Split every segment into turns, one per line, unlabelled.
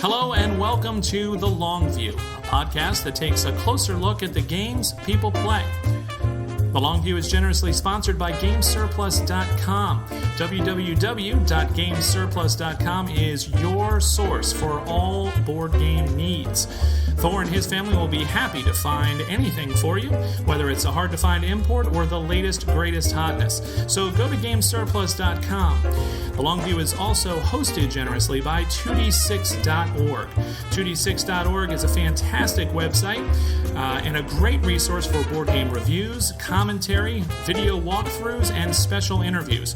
Hello and welcome to The Long View, a podcast that takes a closer look at the games people play. The Long View is generously sponsored by GameSurplus.com. www.gamesurplus.com is your source for all board game needs. Thor and his family will be happy to find anything for you, whether it's a hard-to-find import or the latest, greatest hotness. So go to GameSurplus.com. The Long View is also hosted generously by 2d6.org. 2d6.org is a fantastic website and a great resource for board game reviews, commentary, video walkthroughs, and special interviews.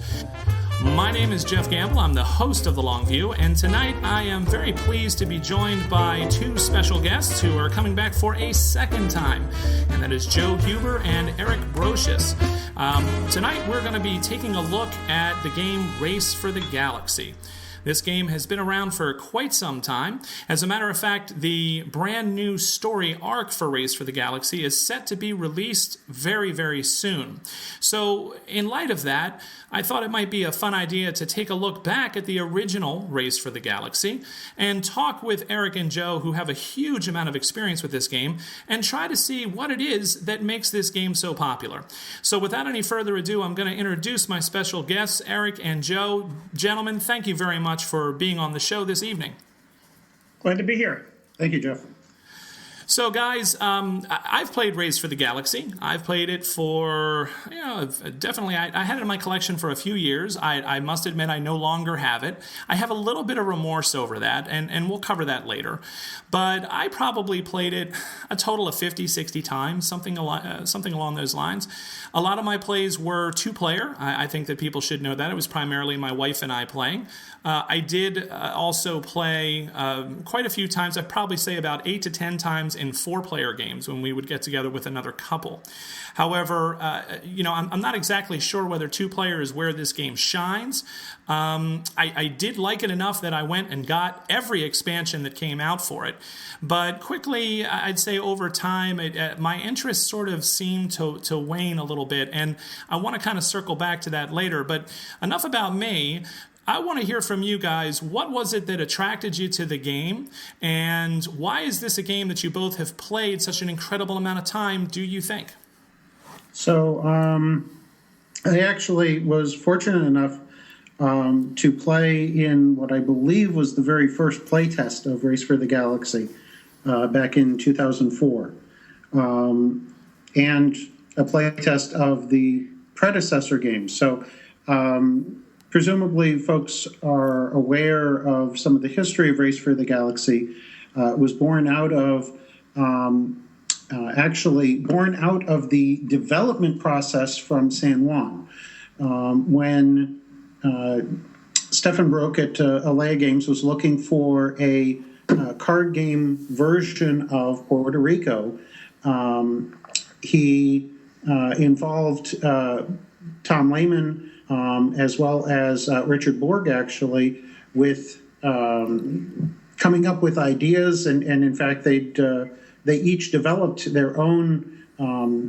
My name is Jeff Gamble. I'm the host of The Long View, and tonight I am very pleased to be joined by two special guests who are coming back for a second time, and that is Joe Huber and Eric Brocious. Tonight we're going to be taking a look at the game Race for the Galaxy. This game has been around for quite some time. As a matter of fact, the brand new story arc for Race for the Galaxy is set to be released very, very soon. So, in light of that, I thought it might be a fun idea to take a look back at the original Race for the Galaxy and talk with Eric and Joe, who have a huge amount of experience with this game, and try to see what it is that makes this game so popular. So, without any further ado, I'm going to introduce my special guests, Eric and Joe. Gentlemen, thank you very much for being on the show this evening.
Glad to be here. Thank you, Jeff.
So, guys, I've played Race for the Galaxy. I've played it for, definitely, I had it in my collection for a few years. I must admit I no longer have it. I have a little bit of remorse over that, and we'll cover that later. But I probably played it a total of 50, 60 times, something along those lines. A lot of my plays were two-player. I think that people should know that. It was primarily my wife and I playing. I did also play quite a few times. I'd probably say about 8 to 10 times in four-player games when we would get together with another couple. However, I'm not exactly sure whether two-player is where this game shines. I did like it enough that I went and got every expansion that came out for it. But quickly, I'd say over time, my interest sort of seemed to wane a little bit, and I want to kind of circle back to that later. But enough about me. I want to hear from you guys. What was it that attracted you to the game? And why is this a game that you both have played such an incredible amount of time, do you think?
So I actually was fortunate enough to play in what I believe was the very first playtest of Race for the Galaxy back in 2004. And a playtest of the predecessor game. So presumably, folks are aware of some of the history of Race for the Galaxy. It was born out of the development process from San Juan. When Stefan Broek at Alea Games was looking for a card game version of Puerto Rico, he involved Tom Lehman as well as Richard Borg, actually, with coming up with ideas, and in fact, they each developed their own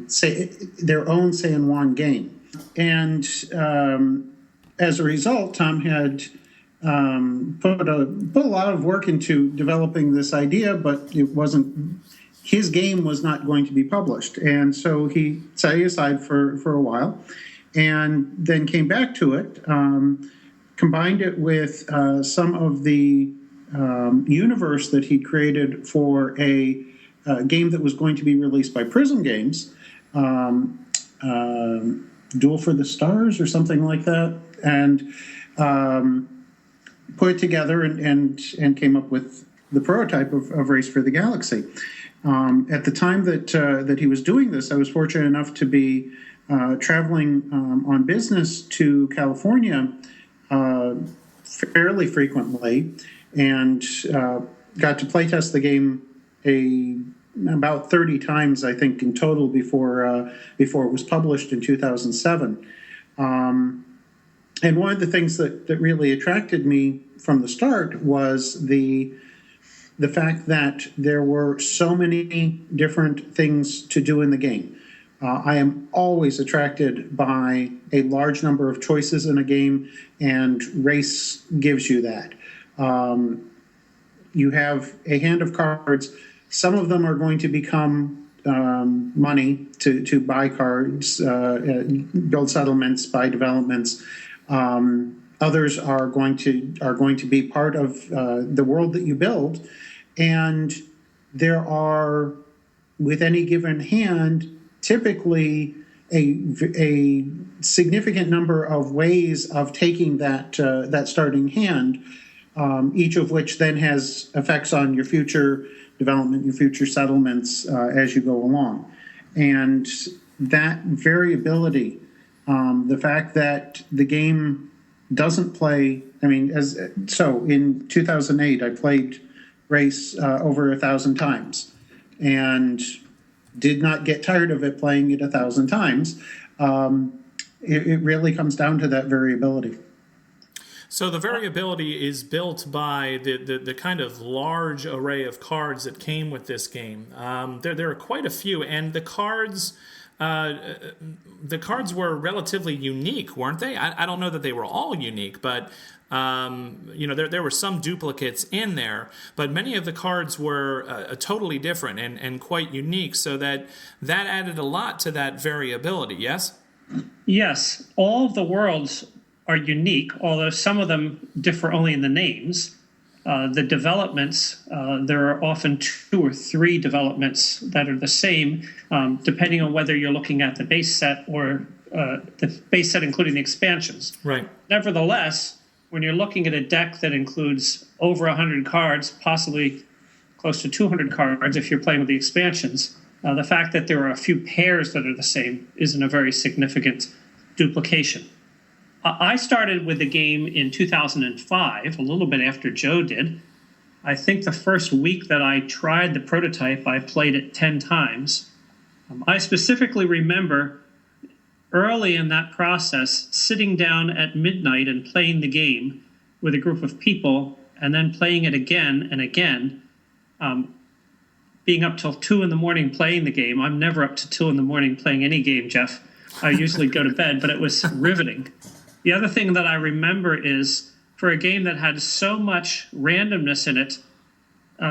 San Juan game, and as a result, Tom had put a lot of work into developing this idea, but it wasn't. His game was not going to be published, and so he set it aside for a while. And then came back to it, combined it with some of the universe that he created for a game that was going to be released by Prism Games, Duel for the Stars or something like that, and put it together and came up with the prototype of Race for the Galaxy. At the time that he was doing this, I was fortunate enough to be traveling on business to California fairly frequently, and got to playtest the game about 30 times, I think, in total before it was published in 2007. And one of the things that really attracted me from the start was the fact that there were so many different things to do in the game. I am always attracted by a large number of choices in a game, and Race gives you that. you have a hand of cards. Some of them are going to become money to buy cards, build settlements, buy developments. Others are going to be part of the world that you build, and there are, with any given hand, typically a significant number of ways of taking that starting hand, each of which then has effects on your future development, your future settlements as you go along. And that variability, the fact that the game doesn't play, so in 2008, I played Race over 1,000 times and did not get tired of it playing it 1,000 times. It really comes down to that variability.
So the variability is built by the kind of large array of cards that came with this game. There are quite a few, and the cards were relatively unique, weren't they? I don't know that they were all unique, but there were some duplicates in there, but many of the cards were totally different and quite unique, so that added a lot to that variability, yes?
Yes, all of the worlds are unique, although some of them differ only in the names. The developments, there are often 2 or 3 developments that are the same, depending on whether you're looking at the base set or the base set including the expansions.
Right.
Nevertheless, when you're looking at a deck that includes over 100 cards, possibly close to 200 cards if you're playing with the expansions, the fact that there are a few pairs that are the same isn't a very significant duplication. I started with the game in 2005, a little bit after Joe did. I think the first week that I tried the prototype, I played it 10 times. I specifically remember early in that process sitting down at midnight and playing the game with a group of people and then playing it again and again, being up till 2 in the morning playing the game. I'm never up to 2 in the morning playing any game, Jeff. I usually go to bed, but it was riveting. The other thing that I remember is, for a game that had so much randomness in it,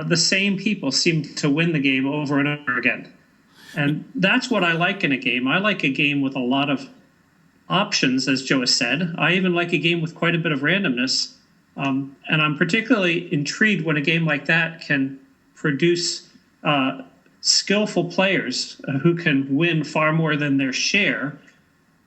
the same people seemed to win the game over and over again. And that's what I like in a game. I like a game with a lot of options, as Joe has said. I even like a game with quite a bit of randomness. And I'm particularly intrigued when a game like that can produce skillful players who can win far more than their share,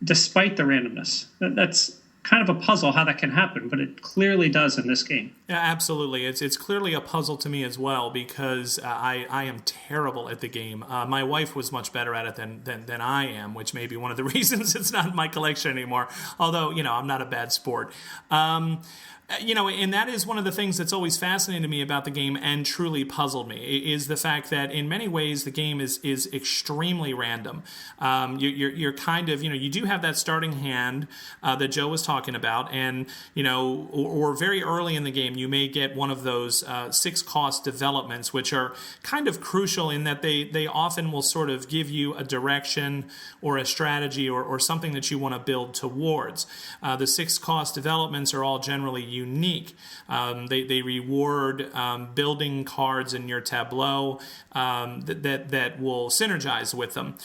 despite the randomness. That's kind of a puzzle how that can happen, but it clearly does in this game.
Yeah, absolutely. It's clearly a puzzle to me as well, because I am terrible at the game. My wife was much better at it than I am, which may be one of the reasons it's not in my collection anymore, although, I'm not a bad sport. And that is one of the things that's always fascinated me about the game and truly puzzled me, is the fact that in many ways the game is extremely random. You're kind of, you do have that starting hand that Joe was talking about, and, or very early in the game you may get one of those 6-cost developments, which are kind of crucial in that they often will sort of give you a direction or a strategy or something that you want to build towards. The 6-cost developments are all generally unique. They reward building cards in your tableau that will synergize with them.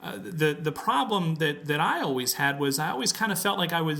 The problem that I always had was I always kind of felt like I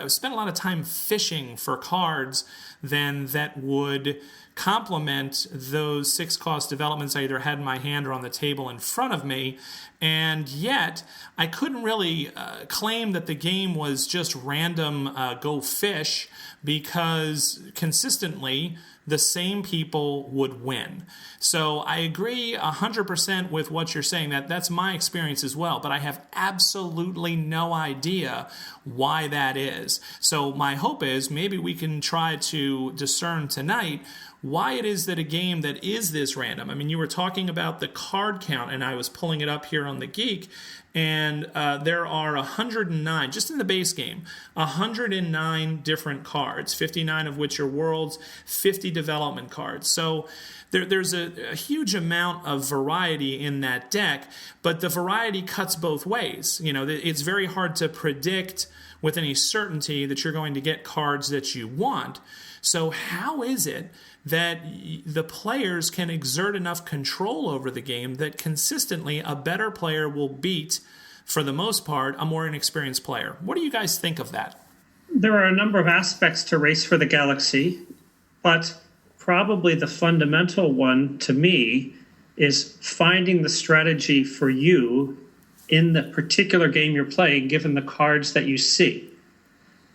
spent a lot of time fishing for cards that would complement those 6-cost developments I either had in my hand or on the table in front of me, and yet I couldn't really claim that the game was just random go fish, because consistently the same people would win. So I agree 100% with what you're saying. That's my experience as well, but I have absolutely no idea why that is. So my hope is maybe we can try to discern tonight why it is that a game that is this random. I mean, you were talking about the card count, and I was pulling it up here on the Geek, and there are 109, just in the base game, 109 different cards, 59 of which are worlds, 50 development cards. So there's a huge amount of variety in that deck, but the variety cuts both ways. It's very hard to predict with any certainty that you're going to get cards that you want. So how is it that the players can exert enough control over the game that consistently a better player will beat, for the most part, a more inexperienced player? What do you guys think of that?
There are a number of aspects to Race for the Galaxy, but probably the fundamental one to me is finding the strategy for you in the particular game you're playing, given the cards that you see.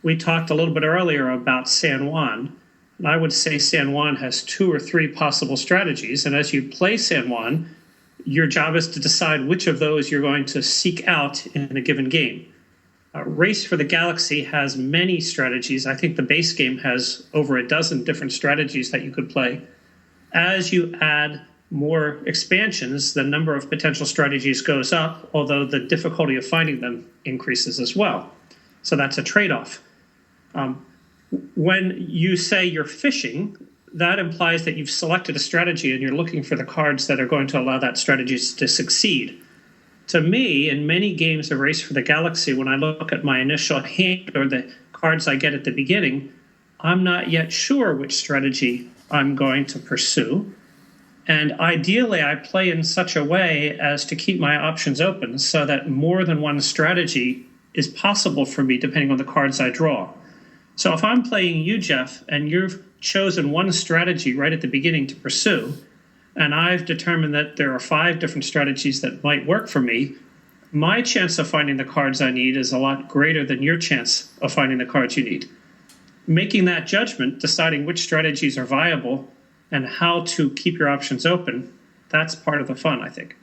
We talked a little bit earlier about San Juan, and I would say San Juan has 2 or 3 possible strategies, and as you play San Juan, your job is to decide which of those you're going to seek out in a given game. Race for the Galaxy has many strategies. I think the base game has over a dozen different strategies that you could play. As you add more expansions, the number of potential strategies goes up, although the difficulty of finding them increases as well. So that's a trade-off. When you say you're fishing, that implies that you've selected a strategy and you're looking for the cards that are going to allow that strategy to succeed. To me, in many games of Race for the Galaxy, when I look at my initial hand or the cards I get at the beginning, I'm not yet sure which strategy I'm going to pursue. And ideally, I play in such a way as to keep my options open so that more than one strategy is possible for me depending on the cards I draw. So if I'm playing you, Jeff, and you've chosen one strategy right at the beginning to pursue, and I've determined that there are 5 different strategies that might work for me, my chance of finding the cards I need is a lot greater than your chance of finding the cards you need. Making that judgment, deciding which strategies are viable and how to keep your options open, that's part of the fun, I think.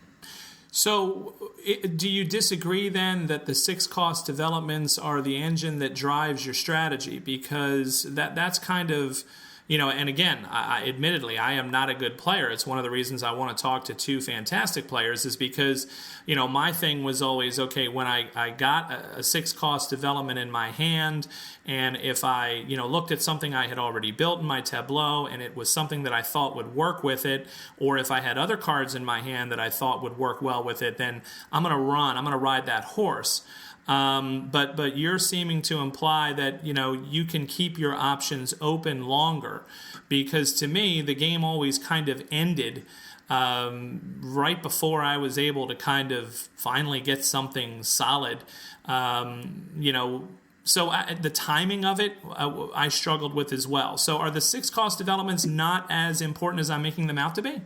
So do you disagree then that the 6 cost developments are the engine that drives your strategy? Because that's kind of, and again, I admittedly, I am not a good player. It's one of the reasons I want to talk to 2 fantastic players is because, my thing was always, okay, when I got a 6 cost development in my hand, and if I, looked at something I had already built in my tableau and it was something that I thought would work with it, or if I had other cards in my hand that I thought would work well with it, then I'm going to ride that horse. But you're seeming to imply that, you can keep your options open longer, because to me, the game always kind of ended right before I was able to kind of finally get something solid. So the timing of it, I struggled with as well. So are the 6 cost developments not as important as I'm making them out to be?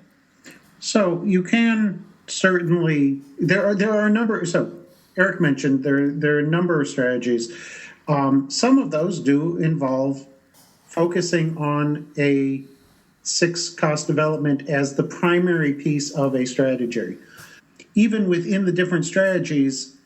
So you can certainly, there are a number, so Eric mentioned there are a number of strategies. Some of those do involve focusing on a 6 cost development as the primary piece of a strategy. Even within the different strategies,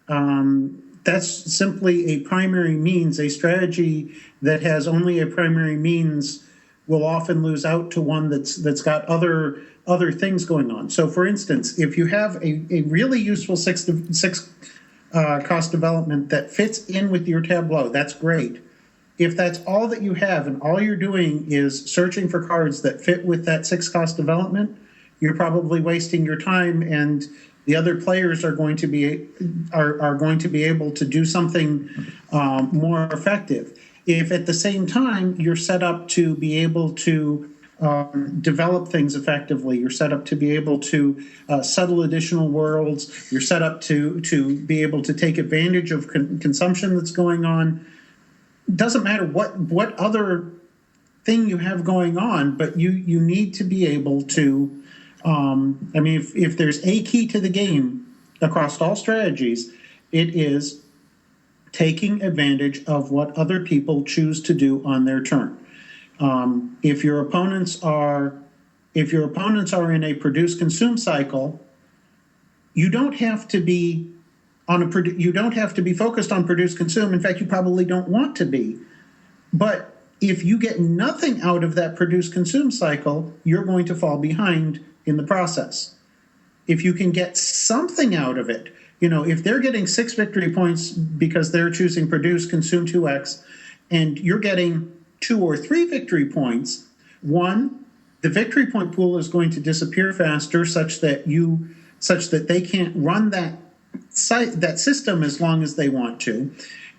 that's simply a primary means. A strategy that has only a primary means will often lose out to one that's got other things going on. So, for instance, if you have a really useful 6 cost development that fits in with your tableau, that's great. If that's all that you have and all you're doing is searching for cards that fit with that 6 cost development, you're probably wasting your time, and the other players are going to be able to do something more effective. If at the same time you're set up to be able to develop things effectively, you're set up to be able to settle additional worlds, you're set up to be able to take advantage of consumption that's going on. Doesn't matter what other thing you have going on, but you need to be able to, if there's a key to the game across all strategies, it is taking advantage of what other people choose to do on their turn. If your opponents are in a produce consume cycle, you don't have to be focused on produce consume. In fact, you probably don't want to be. But if you get nothing out of that produce consume cycle, you're going to fall behind in the process. If you can get something out of it, if they're getting 6 victory points because they're choosing produce consume 2x, and you're getting 2 or 3 victory points, one, the victory point pool is going to disappear faster such that they can't run that system as long as they want to.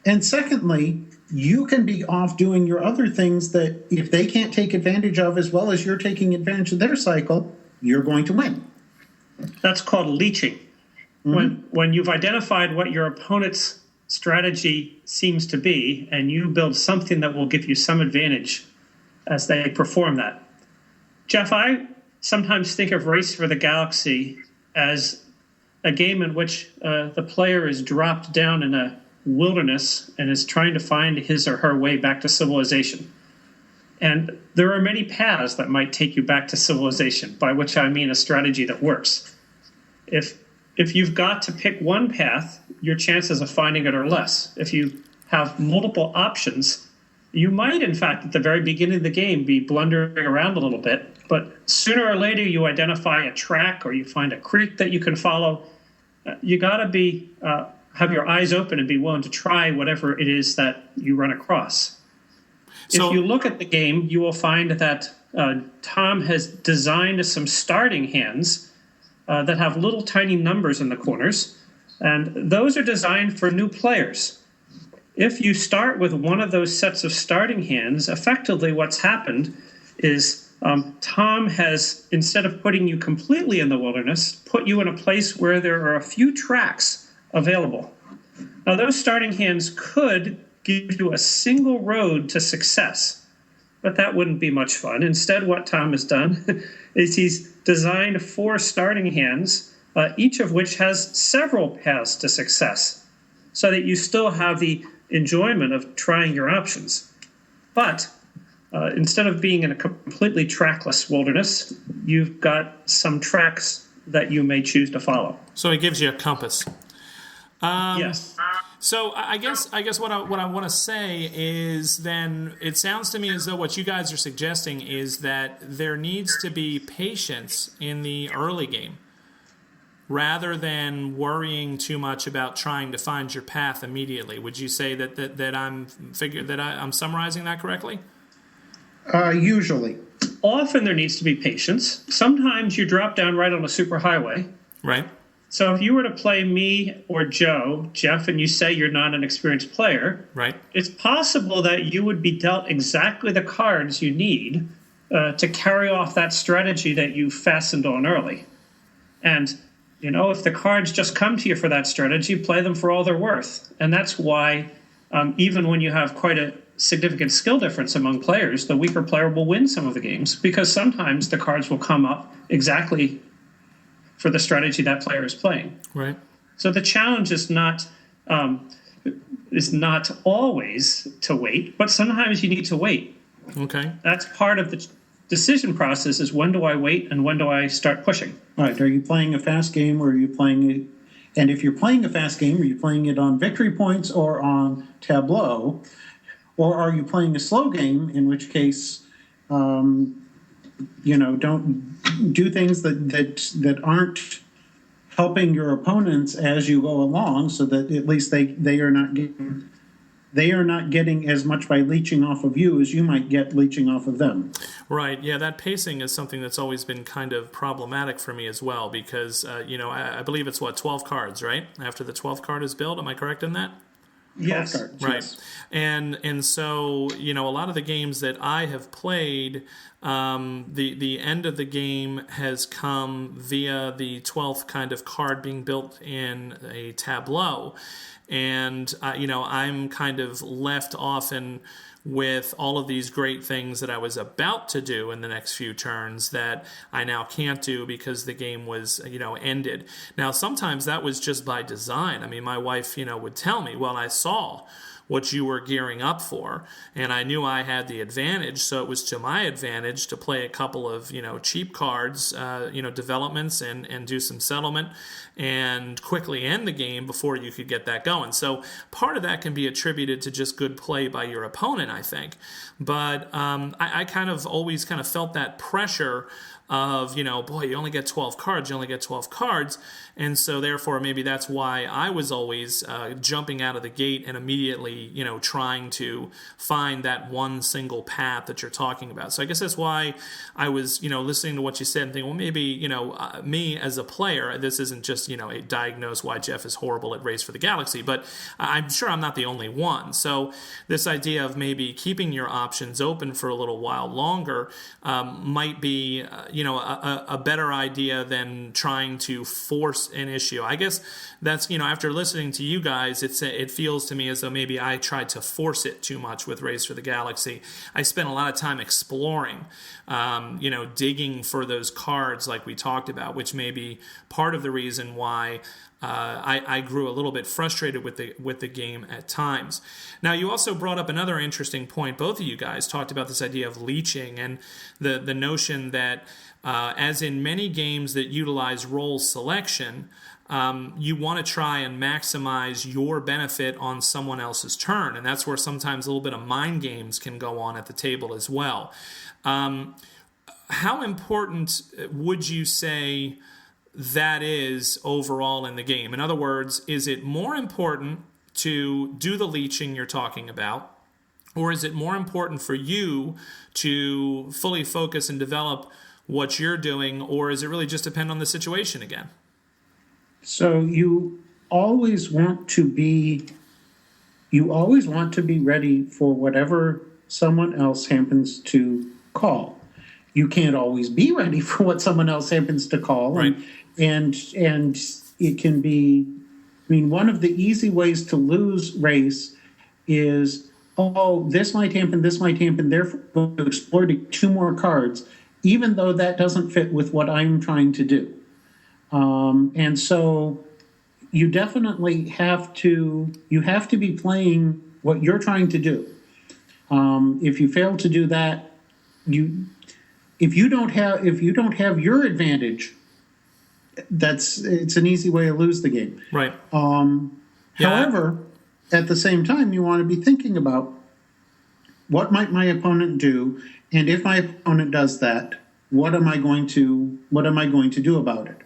And secondly, you can be off doing your other things that if they can't take advantage of as well as you're taking advantage of their cycle, you're going to win.
That's called leeching. When you've identified what your opponent's strategy seems to be, and you build something that will give you some advantage as they perform that. Jeff, I sometimes think of Race for the Galaxy as a game in which the player is dropped down in a wilderness and is trying to find his or her way back to civilization. And there are many paths that might take you back to civilization, by which I mean a strategy that works. If you've got to pick one path, your chances of finding it are less. If you have multiple options, you might, in fact, at the very beginning of the game, be blundering around a little bit. But sooner or later, you identify a track or you find a creek that you can follow. You got to be have your eyes open and be willing to try whatever it is that you run across.
So,
if you look at the game, you will find that Tom has designed some starting hands that have little tiny numbers in the corners, and those are designed for new players. If you start with one of those sets of starting hands, effectively what's happened is Tom has, instead of putting you completely in the wilderness, put you in a place where there are a few tracks available. Now, those starting hands could give you a single road to success, but that wouldn't be much fun. Instead, what Tom has done is he's designed 4 starting hands, each of which has several paths to success, so that you still have the enjoyment of trying your options. But instead of being in a completely trackless wilderness, you've got some tracks that you may choose to follow.
So it gives you a compass.
Yes.
So I guess what I want to say is then it sounds to me as though what you guys are suggesting is that there needs to be patience in the early game rather than worrying too much about trying to find your path immediately. Would you say that I'm summarizing that correctly?
Usually.
Often there needs to be patience. Sometimes you drop down right on a superhighway.
Right.
So if you were to play me or Joe, Jeff, and you say you're not an experienced player,
right, it's
possible that you would be dealt exactly the cards you need to carry off that strategy that you fastened on early. And, if the cards just come to you for that strategy, play them for all they're worth. And that's why even when you have quite a significant skill difference among players, the weaker player will win some of the games because sometimes the cards will come up exactly for the strategy that player is playing.
Right.
So the challenge is not always to wait, but sometimes you need to wait.
Okay.
That's part of the decision process is when do I wait and when do I start pushing?
All right. Are you playing a fast game or are you playing it? And if you're playing a fast game, are you playing it on victory points or on tableau? Or are you playing a slow game, in which case, don't do things that aren't helping your opponents as you go along, so that at least they are not getting as much by leeching off of you as you might get leeching off of them.
Right. Yeah, that pacing is something that's always been kind of problematic for me as well because, I believe it's 12 cards, right? After the 12th card is built. Am I correct in that?
Yes.
Cards,
right.
Yes.
And so, a lot of the games that I have played, the end of the game has come via the 12th kind of card being built in a tableau. And, I'm kind of left often with all of these great things that I was about to do in the next few turns that I now can't do because the game was, ended. Now, sometimes that was just by design. I mean, my wife, would tell me, well, I saw what you were gearing up for, and I knew I had the advantage, so it was to my advantage to play a couple of, cheap cards, developments and do some settlement and quickly end the game before you could get that going. So part of that can be attributed to just good play by your opponent, I think. But I kind of always kind of felt that pressure of, boy, you only get 12 cards. And so therefore maybe that's why I was always jumping out of the gate and immediately really, trying to find that one single path that you're talking about. So I guess that's why I was, listening to what you said and thinking, well, maybe, me as a player, this isn't just, a diagnose why Jeff is horrible at Race for the Galaxy, but I'm sure I'm not the only one. So this idea of maybe keeping your options open for a little while longer might be, a better idea than trying to force an issue. I guess that's, after listening to you guys, it feels to me as though maybe I tried to force it too much with Race for the Galaxy. I spent a lot of time exploring, digging for those cards like we talked about, which may be part of the reason why I grew a little bit frustrated with the game at times. Now, you also brought up another interesting point. Both of you guys talked about this idea of leeching and the notion that, as in many games that utilize role selection, you want to try and maximize your benefit on someone else's turn, and that's where sometimes a little bit of mind games can go on at the table as well. How important would you say that is overall in the game? In other words, is it more important to do the leeching you're talking about, or is it more important for you to fully focus and develop what you're doing, or is it really just depend on the situation again?
So you always want to be ready for whatever someone else happens to call. You can't always be ready for what someone else happens to call.
Right.
And it can be, one of the easy ways to lose Race is, this might happen, therefore we'll explore two more cards, even though that doesn't fit with what I'm trying to do. And so you definitely have to be playing what you're trying to do. If you fail to do that, if you don't have your advantage, it's an easy way to lose the game.
Right.
However, at the same time, you want to be thinking about what might my opponent do, and if my opponent does that, what am I going to do about it?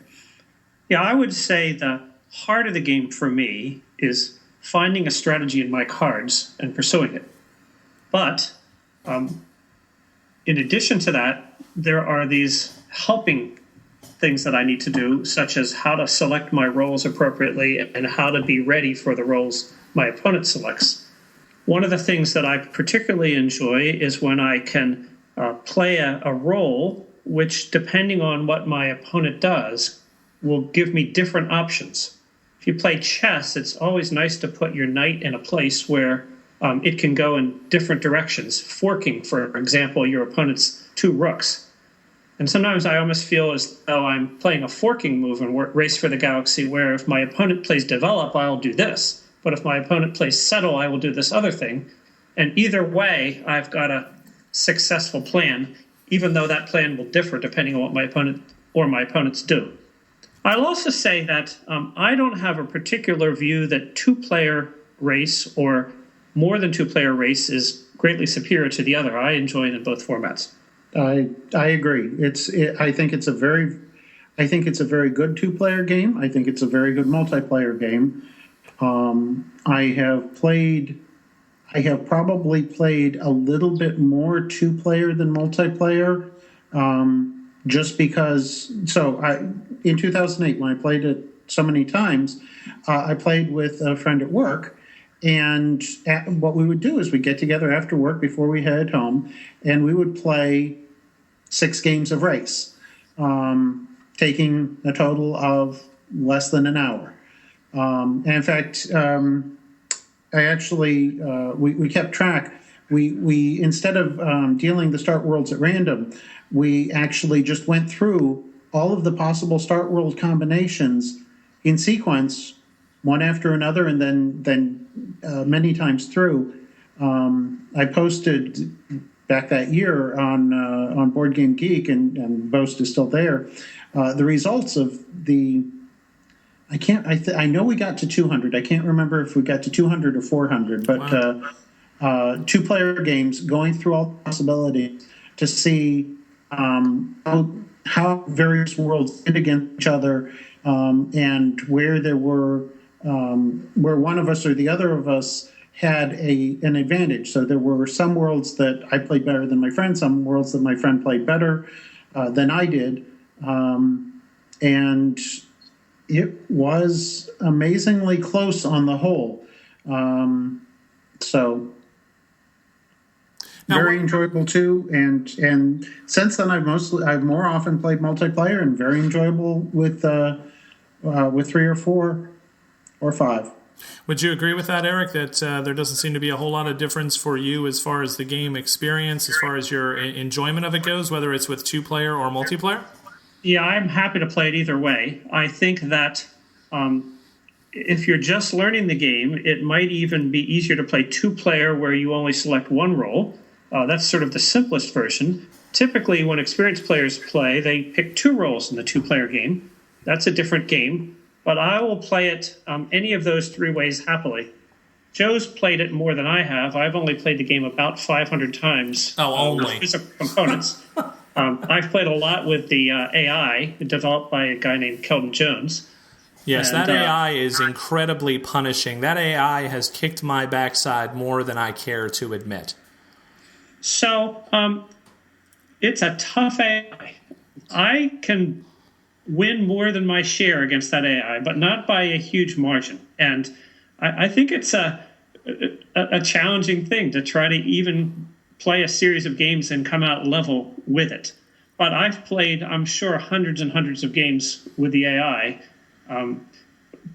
Yeah, I would say the heart of the game for me is finding a strategy in my cards and pursuing it. But in addition to that, there are these helping things that I need to do, such as how to select my roles appropriately and how to be ready for the roles my opponent selects. One of the things that I particularly enjoy is when I can play a role which, depending on what my opponent does, will give me different options. If you play chess, it's always nice to put your knight in a place where it can go in different directions, forking, for example, your opponent's two rooks. And sometimes I almost feel as though I'm playing a forking move in Race for the Galaxy, where if my opponent plays develop, I'll do this. But if my opponent plays settle, I will do this other thing. And either way, I've got a successful plan, even though that plan will differ depending on what my opponent or my opponents do. I'll also say that I don't have a particular view that two-player race or more than two-player race is greatly superior to the other. I enjoy it in both formats.
I agree. I think it's a very good two-player game. I think it's a very good multiplayer game. I have probably played a little bit more two-player than multiplayer, just because. So in 2008, when I played it so many times, I played with a friend at work. And what we would do is we'd get together after work before we head home, and we would play 6 games of Race, taking a total of less than an hour. And in fact, I actually we kept track. We instead of dealing the start worlds at random, we actually just went through all of the possible start world combinations in sequence, one after another, and then many times through. I posted back that year on Board Game Geek, and Boast is still there, the results of the. I know we got to 200. I can't remember if we got to 200 or 400, but wow. Two-player games, going through all the possibilities to see how various worlds fit against each other, and where there were where one of us or the other of us had an advantage. So there were some worlds that I played better than my friend, some worlds that my friend played better than I did. And it was amazingly close on the whole. So very enjoyable too. And since then I've more often played multiplayer and very enjoyable with 3 or 4 or 5.
Would you agree with that, Eric, that there doesn't seem to be a whole lot of difference for you as far as the game experience, as far as your enjoyment of it goes, whether it's with 2-player or multiplayer?
Yeah, I'm happy to play it either way. I think that if you're just learning the game, it might even be easier to play 2-player where you only select one role. That's sort of the simplest version. Typically, when experienced players play, they pick 2 roles in the 2-player game. That's a different game. But I will play it any of those 3 ways happily. Joe's played it more than I have. I've only played the game about 500 times.
Oh, only.
With physical components. I've played a lot with the AI developed by a guy named Kelton Jones.
Yes, that AI is incredibly punishing. That AI has kicked my backside more than I care to admit.
So it's a tough AI. I can win more than my share against that AI, but not by a huge margin. And I think it's a challenging thing to try to even play a series of games and come out level with it. But I've played, I'm sure, hundreds and hundreds of games with the AI,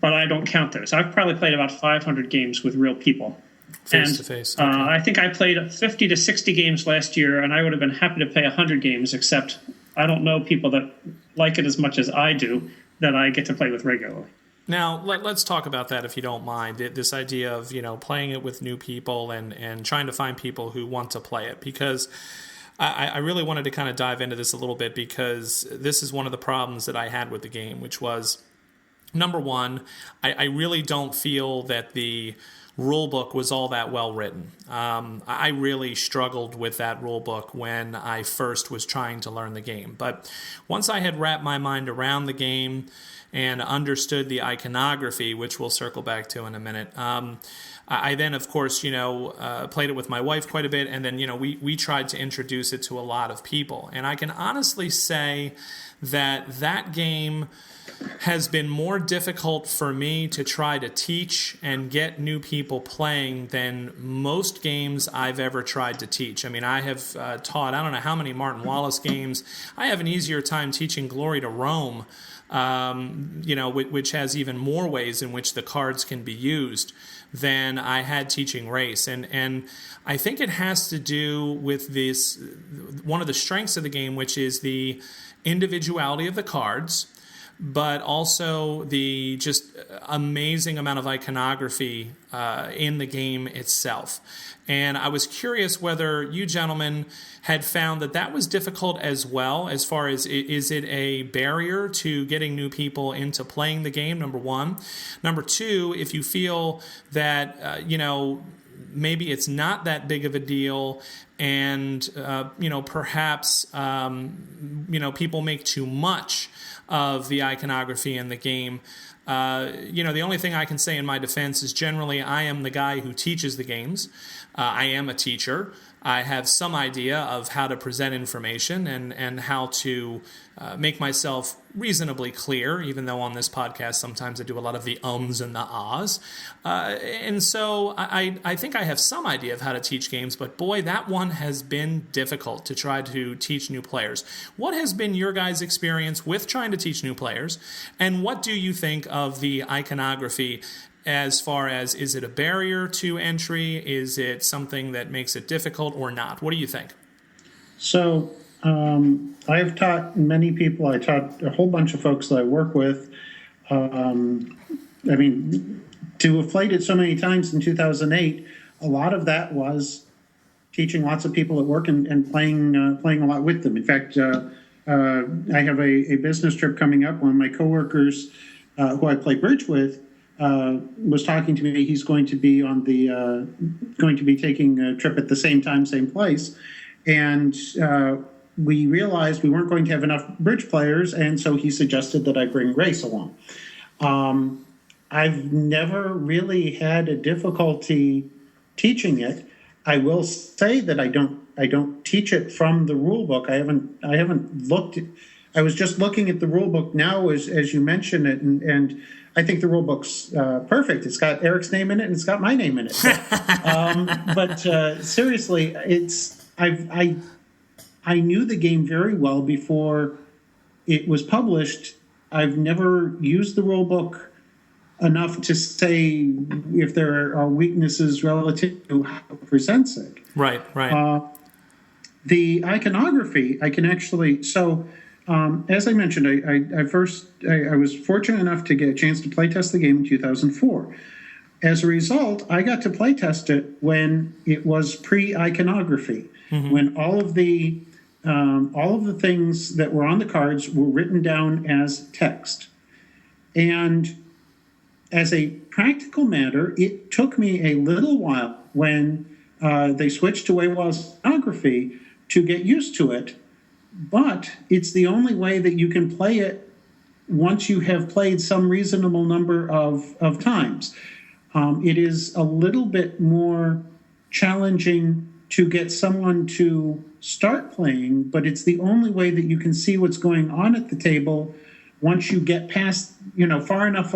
but I don't count those. I've probably played about 500 games with real people.
Face to face. Okay.
I think I played 50 to 60 games last year, and I would have been happy to play 100 games, except I don't know people that like it as much as I do that I get to play with regularly.
Now, let's talk about that, if you don't mind, this idea of, playing it with new people and trying to find people who want to play it, because I really wanted to kind of dive into this a little bit, because this is one of the problems that I had with the game, which was, number one, I really don't feel that the rule book was all that well written. I really struggled with that rule book when I first was trying to learn the game. But once I had wrapped my mind around the game and understood the iconography, which we'll circle back to in a minute, I then, of course, played it with my wife quite a bit, and then, we tried to introduce it to a lot of people. And I can honestly say that game has been more difficult for me to try to teach and get new people playing than most games I've ever tried to teach. I mean, I have taught, I don't know how many Martin Wallace games. I have an easier time teaching Glory to Rome, which has even more ways in which the cards can be used than I had teaching race. And I think it has to do with this, one of the strengths of the game, which is the individuality of the cards, but also the just amazing amount of iconography in the game itself. And I was curious whether you gentlemen had found that was difficult as well, as far as is it a barrier to getting new people into playing the game, number one. Number two, if you feel that, maybe it's not that big of a deal, and perhaps people make too much of the iconography in the game. The only thing I can say in my defense is generally I am the guy who teaches the games. I am a teacher. I have some idea of how to present information and how to make myself reasonably clear, even though on this podcast sometimes I do a lot of the ums and the ahs. And so I think I have some idea of how to teach games, but boy, that one has been difficult to try to teach new players. What has been your guys' experience with trying to teach new players, and what do you think of the iconography as far as, is it a barrier to entry? Is it something that makes it difficult or not? What do you think?
So I've taught many people. I taught a whole bunch of folks that I work with. To have played it so many times in 2008, a lot of that was teaching lots of people at work and playing a lot with them. In fact, I have a business trip coming up. One of my coworkers who I play bridge with was talking to me. He's going to be taking a trip at the same time, same place, and we realized we weren't going to have enough bridge players, and so he suggested that I bring Grace along. I've never really had a difficulty teaching it. I will say that I don't teach it from the rule book. I haven't looked at, I was just looking at the rule book now as you mentioned it, and I think the rule book's perfect. It's got Eric's name in it, and it's got my name in it. But seriously, I knew the game very well before it was published. I've never used the rule book enough to say if there are weaknesses relative to how it presents it.
Right.
The iconography, I can actually, as I mentioned, I was fortunate enough to get a chance to play test the game in 2004. As a result, I got to play test it when it was pre-iconography, when all of the things that were on the cards were written down as text. And as a practical matter, it took me a little while when they switched to Waywa's iconography to get used to it. But it's the only way that you can play it once you have played some reasonable number of times. It is a little bit more challenging to get someone to start playing, but it's the only way that you can see what's going on at the table once you get past, far enough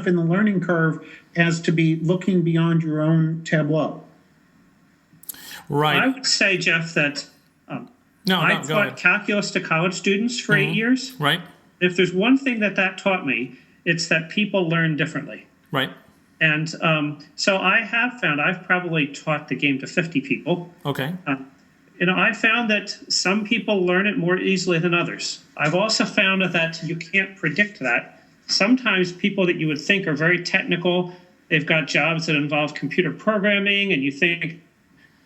in the learning curve as to be looking beyond your own tableau.
Right. I would say, Jeff, that I taught calculus to college students for 8 years.
Right.
If there's one thing that taught me, it's that people learn differently.
Right.
And so I have found I've probably taught the game to 50 people.
Okay.
I found that some people learn it more easily than others. I've also found that you can't predict that. Sometimes people that you would think are very technical, they've got jobs that involve computer programming, and you think,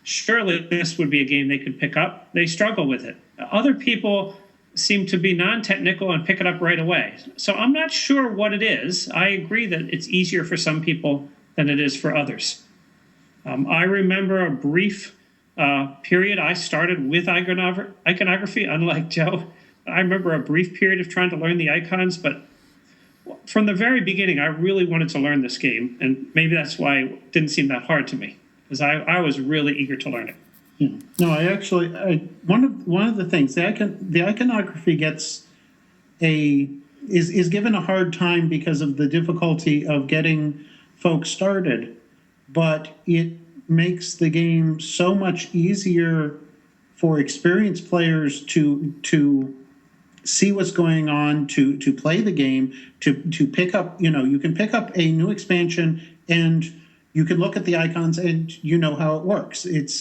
surely this would be a game they could pick up. They struggle with it. Other people seem to be non-technical and pick it up right away. So I'm not sure what it is. I agree that it's easier for some people than it is for others. I remember a brief period I started with iconography, unlike Joe. I remember a brief period of trying to learn the icons, but from the very beginning, I really wanted to learn this game, and maybe that's why it didn't seem that hard to me, because I was really eager to learn it.
Yeah. No, one of the things the iconography is given a hard time because of the difficulty of getting folks started, but it makes the game so much easier for experienced players to see what's going on, to play the game, to pick up. You can pick up a new expansion and you can look at the icons and you know how it works. It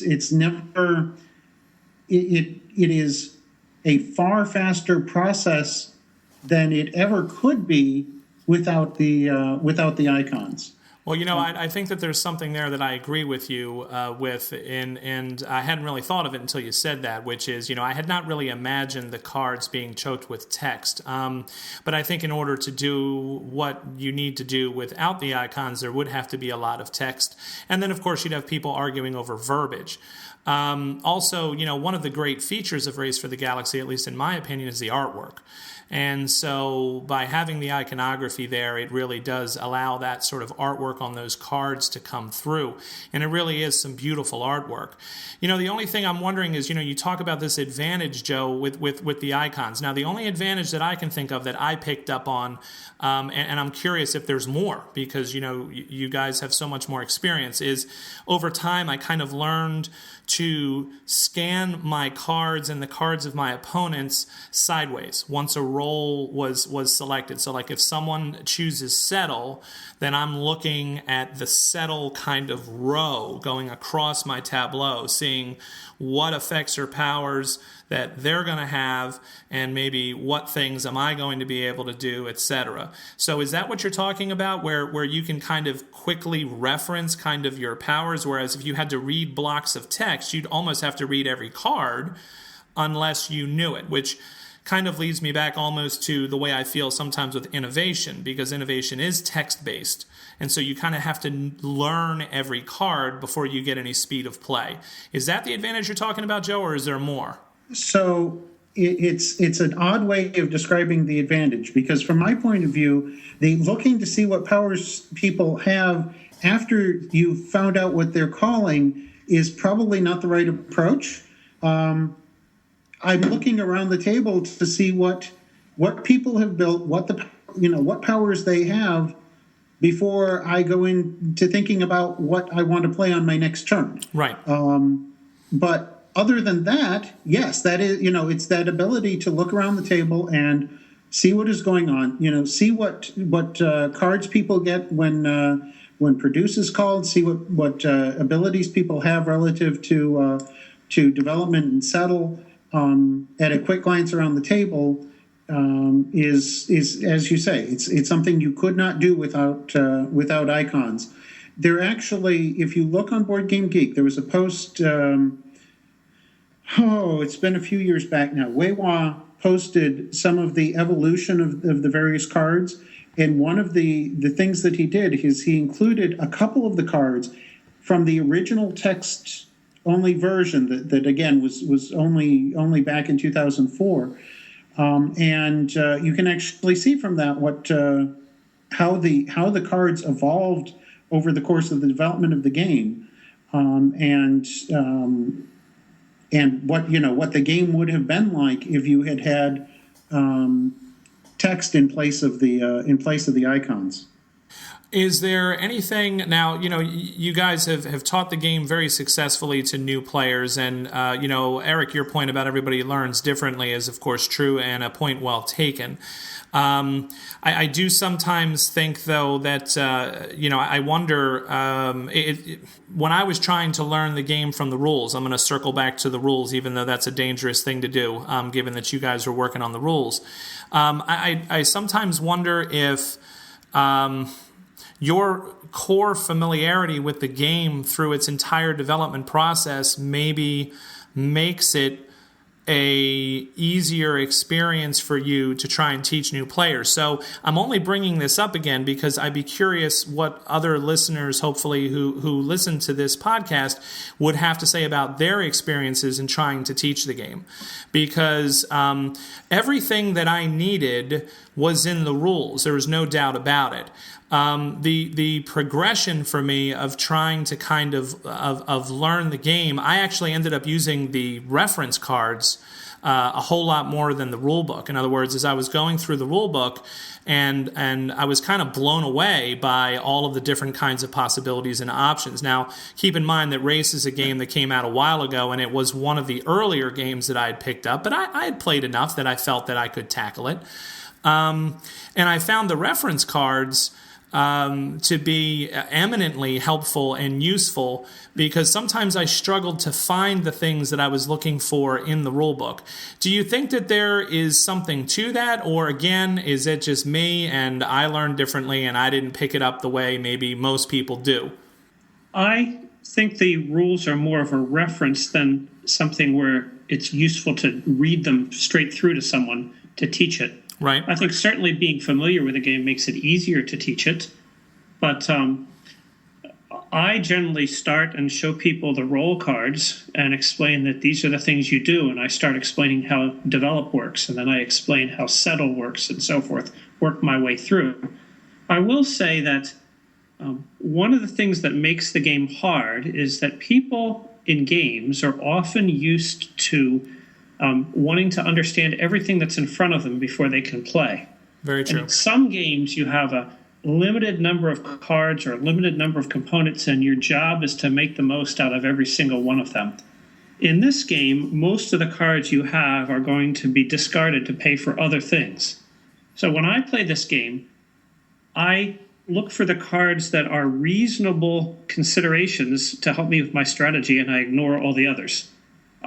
is a far faster process than it ever could be without the icons.
Well, I think that there's something there that I agree with you with, and I hadn't really thought of it until you said that, which is, I had not really imagined the cards being choked with text. But I think in order to do what you need to do without the icons, there would have to be a lot of text. And then, of course, you'd have people arguing over verbiage. Also, one of the great features of Race for the Galaxy, at least in my opinion, is the artwork. And so by having the iconography there, it really does allow that sort of artwork on those cards to come through. And it really is some beautiful artwork. The only thing I'm wondering is, you talk about this advantage, Joe, with the icons. Now, the only advantage that I can think of that I picked up on, and I'm curious if there's more, because, you guys have so much more experience, is over time I kind of learned to scan my cards and the cards of my opponents sideways once a roll was selected. So like if someone chooses settle, then I'm looking at the settle kind of row going across my tableau, seeing what effects or powers that they're going to have, and maybe what things am I going to be able to do, etc. So is that what you're talking about, where you can kind of quickly reference kind of your powers, whereas if you had to read blocks of text, you'd almost have to read every card unless you knew it, which kind of leads me back almost to the way I feel sometimes with innovation, because innovation is text-based. And so you kind of have to learn every card before you get any speed of play. Is that the advantage you're talking about, Joe, or is there more?
So it's an odd way of describing the advantage, because from my point of view, the looking to see what powers people have after you've found out what they're calling is probably not the right approach. I'm looking around the table to see what people have built, what powers they have before I go into thinking about what I want to play on my next turn.
Right.
But other than that, yes, that is, it's that ability to look around the table and see what is going on. See what cards people get when produce is called. See what abilities people have relative to development and settle. At a quick glance around the table, is as you say, it's something you could not do without icons. There actually, if you look on Board Game Geek, there was a post. It's been a few years back now. Weiwa posted some of the evolution of the various cards, and one of the things that he did is he included a couple of the cards from the original text only version that again was only back in 2004. And you can actually see from that how the cards evolved over the course of the development of the game, and what the game would have been like if you had text in place of the icons.
Is there anything now? You guys have taught the game very successfully to new players, and Eric, your point about everybody learns differently is of course true and a point well taken. I do sometimes think though that I wonder when I was trying to learn the game from the rules. I'm going to circle back to the rules, even though that's a dangerous thing to do, given that you guys are working on the rules. I sometimes wonder if your core familiarity with the game through its entire development process maybe makes it a easier experience for you to try and teach new players. So I'm only bringing this up again because I'd be curious what other listeners, hopefully, who listen to this podcast would have to say about their experiences in trying to teach the game. Because everything that I needed was in the rules. There was no doubt about it. The progression for me of trying to kind of learn the game, I actually ended up using the reference cards a whole lot more than the rule book. In other words, as I was going through the rule book, and I was kind of blown away by all of the different kinds of possibilities and options. Now, keep in mind that Race is a game that came out a while ago, and it was one of the earlier games that I had picked up, but I had played enough that I felt that I could tackle it. And I found the reference cards to be eminently helpful and useful because sometimes I struggled to find the things that I was looking for in the rule book. Do you think that there is something to that, or again, is it just me and I learned differently and I didn't pick it up the way maybe most people do?
I think the rules are more of a reference than something where it's useful to read them straight through to someone to teach it.
Right.
I think certainly being familiar with the game makes it easier to teach it, but I generally start and show people the role cards and explain that these are the things you do, and I start explaining how develop works, and then I explain how settle works and so forth, work my way through. I will say that one of the things that makes the game hard is that people in games are often used to wanting to understand everything that's in front of them before they can play.
Very true.
And in some games, you have a limited number of cards or a limited number of components, and your job is to make the most out of every single one of them. In this game, most of the cards you have are going to be discarded to pay for other things. So when I play this game, I look for the cards that are reasonable considerations to help me with my strategy, and I ignore all the others.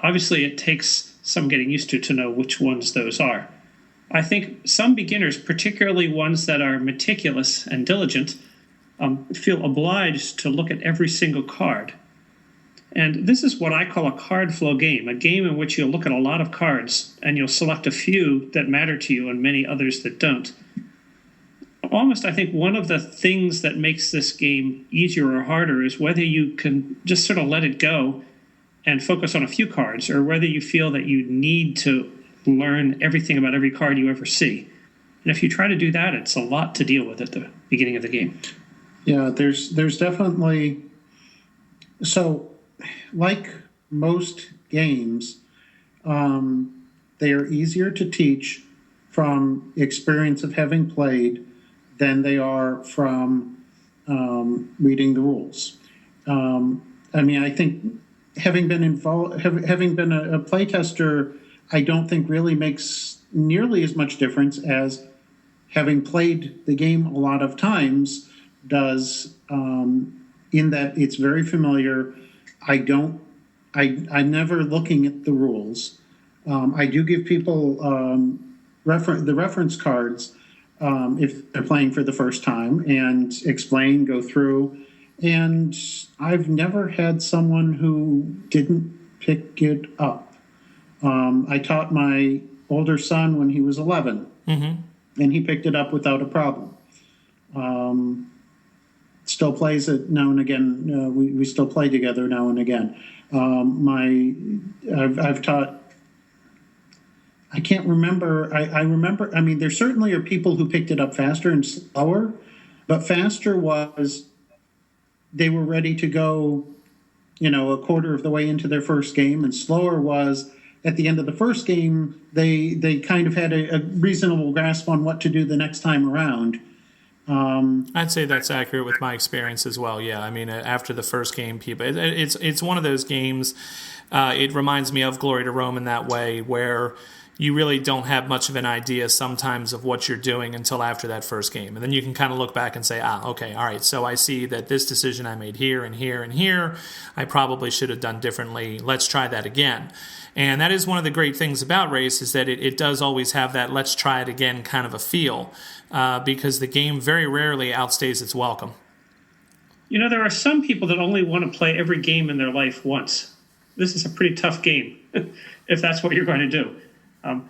Obviously, it takes some getting used to know which ones those are. I think some beginners, particularly ones that are meticulous and diligent, feel obliged to look at every single card. And this is what I call a card flow game, a game in which you'll look at a lot of cards and you'll select a few that matter to you and many others that don't. Almost, I think, one of the things that makes this game easier or harder is whether you can just sort of let it go and focus on a few cards, or whether you feel that you need to learn everything about every card you ever see. And if you try to do that, it's a lot to deal with at the beginning of the game.
Yeah, there's definitely, so like most games, they are easier to teach from experience of having played than they are from reading the rules. I mean, I think having been involved, having been a playtester, I don't think really makes nearly as much difference as having played the game a lot of times does, in that it's very familiar. I'm never looking at the rules. I do give people the reference cards if they're playing for the first time and explain, go through. And I've never had someone who didn't pick it up. I taught my older son when he was 11, and he picked it up without a problem. Still plays it now and again. We still play together now and again. I've taught. I can't remember. I remember. I mean, there certainly are people who picked it up faster and slower, but faster was they were ready to go, a quarter of the way into their first game, and slower was at the end of the first game. They kind of had a reasonable grasp on what to do the next time around.
I'd say that's accurate with my experience as well. Yeah, I mean, after the first game, people, it's one of those games. It reminds me of Glory to Rome in that way, where you really don't have much of an idea sometimes of what you're doing until after that first game, and then you can kind of look back and say, okay, all right, so I see that this decision I made here and here and here, I probably should have done differently. Let's try that again. And that is one of the great things about Race, is that it does always have that let's try it again kind of a feel, because the game very rarely outstays its welcome.
There are some people that only want to play every game in their life once. This is a pretty tough game, if that's what you're going to do.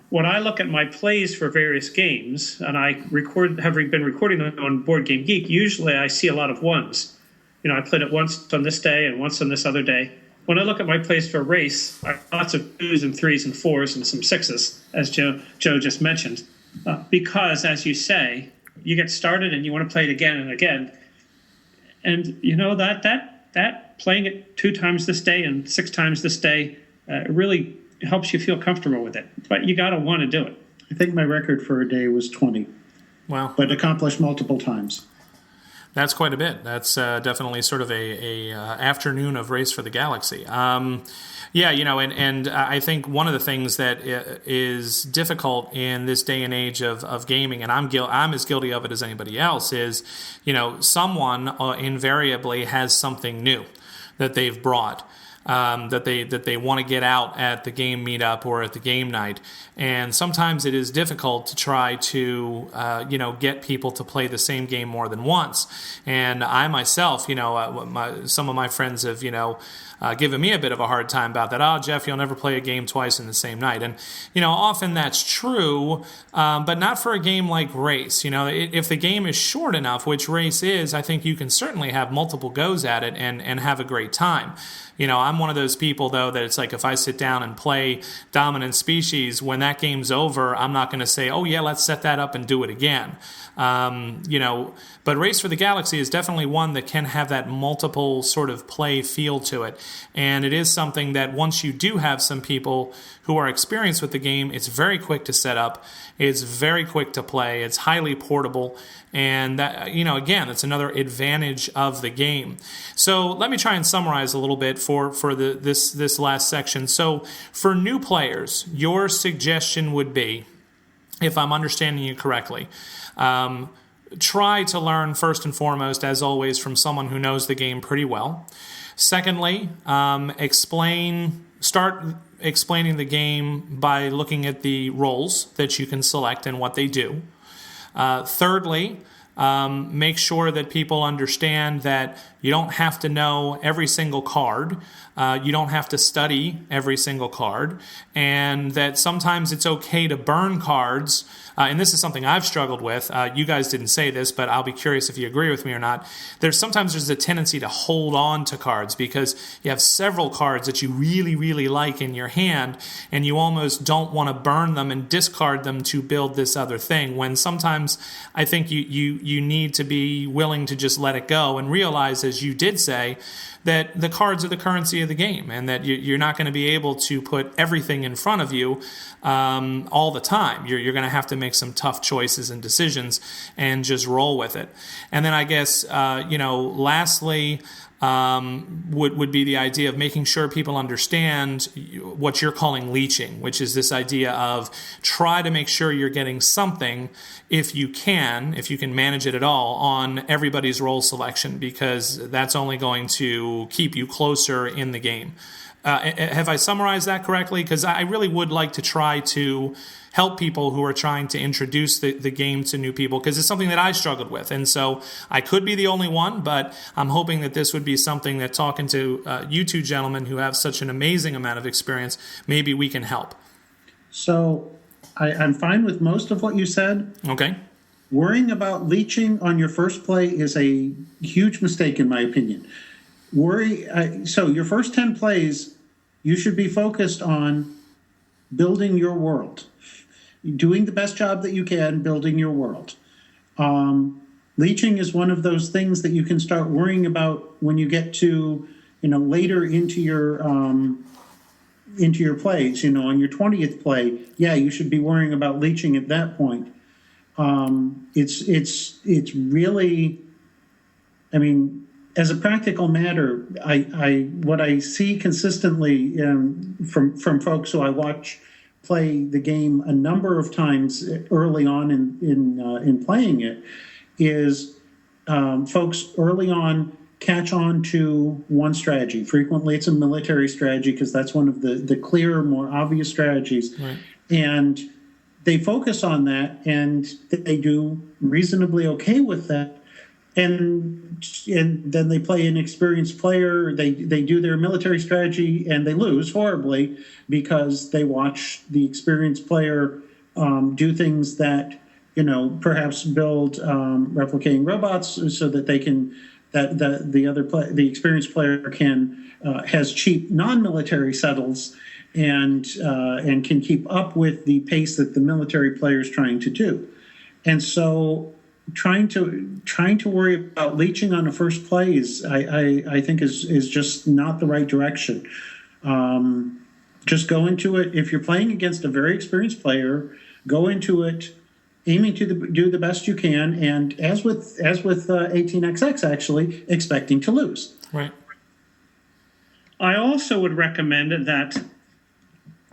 When I look at my plays for various games, and I have been recording them on Board Game Geek, usually I see a lot of ones. I played it once on this day and once on this other day. When I look at my plays for Race, I have lots of 2s and 3s and 4s and some 6s, as Joe just mentioned. Because, as you say, you get started and you want to play it again and again. And that playing it 2 times this day and 6 times this day really helps you feel comfortable with it. But you got to want to do it.
I think my record for a day was 20.
Wow.
But accomplished multiple times.
That's quite a bit. That's definitely sort of a afternoon of Race for the Galaxy. Yeah, and I think one of the things that is difficult in this day and age of gaming, and I'm as guilty of it as anybody else, is, someone invariably has something new that they've brought. That they want to get out at the game meetup or at the game night, and sometimes it is difficult to try to get people to play the same game more than once. And I myself, some of my friends have given me a bit of a hard time about that. Oh, Jeff, you'll never play a game twice in the same night, and often that's true, but not for a game like Race. If the game is short enough, which Race is, I think you can certainly have multiple goes at it and have a great time. I'm one of those people, though, that it's like if I sit down and play Dominant Species, when that game's over, I'm not going to say, oh, yeah, let's set that up and do it again. But Race for the Galaxy is definitely one that can have that multiple sort of play feel to it. And it is something that once you do have some people who are experienced with the game, it's very quick to set up. It's very quick to play. It's highly portable. And that, again, that's another advantage of the game. So let me try and summarize a little bit for this last section. So for new players, your suggestion would be, if I'm understanding you correctly, try to learn first and foremost, as always, from someone who knows the game pretty well. Secondly, start explaining the game by looking at the roles that you can select and what they do. Thirdly, make sure that people understand that You don't have to know every single card. You don't have to study every single card. And that sometimes it's okay to burn cards. And this is something I've struggled with. You guys didn't say this, but I'll be curious if you agree with me or not. Sometimes there's a tendency to hold on to cards because you have several cards that you really, really like in your hand, and you almost don't want to burn them and discard them to build this other thing, when sometimes I think you need to be willing to just let it go and realize, as you did say, that the cards are the currency of the game, and that you're not going to be able to put everything in front of you all the time. You're going to have to make some tough choices and decisions and just roll with it. And then I guess, lastly, would be the idea of making sure people understand what you're calling leeching, which is this idea of try to make sure you're getting something, if you can manage it at all, on everybody's role selection, because that's only going to keep you closer in the game. Have I summarized that correctly? Because I really would like to try to help people who are trying to introduce the game to new people, because it's something that I struggled with. And so I could be the only one, but I'm hoping that this would be something that, talking to you two gentlemen who have such an amazing amount of experience, maybe we can help.
So I'm fine with most of what you said.
Okay.
Worrying about leeching on your first play is a huge mistake, in my opinion. So your first 10 plays, you should be focused on building your world, doing the best job that you can building your world. Leeching is one of those things that you can start worrying about when you get to, later into your plays. On your 20th play, you should be worrying about leeching at that point. It's really, as a practical matter, what I see consistently from folks who I watch play the game a number of times early on in playing it is folks early on catch on to one strategy. Frequently, it's a military strategy because that's one of the clearer, more obvious strategies, right. And they focus on that, and they do reasonably okay with that. And then they play an experienced player. They do their military strategy, and they lose horribly because they watch the experienced player do things that perhaps build replicating robots so that they can the experienced player has cheap non-military settles and can keep up with the pace that the military player is trying to do, and so. Trying to worry about leeching on the first play I think is just not the right direction. Just go into it. If you're playing against a very experienced player, go into it aiming to do the best you can, and as with 18xx, actually expecting to lose.
Right.
I also would recommend that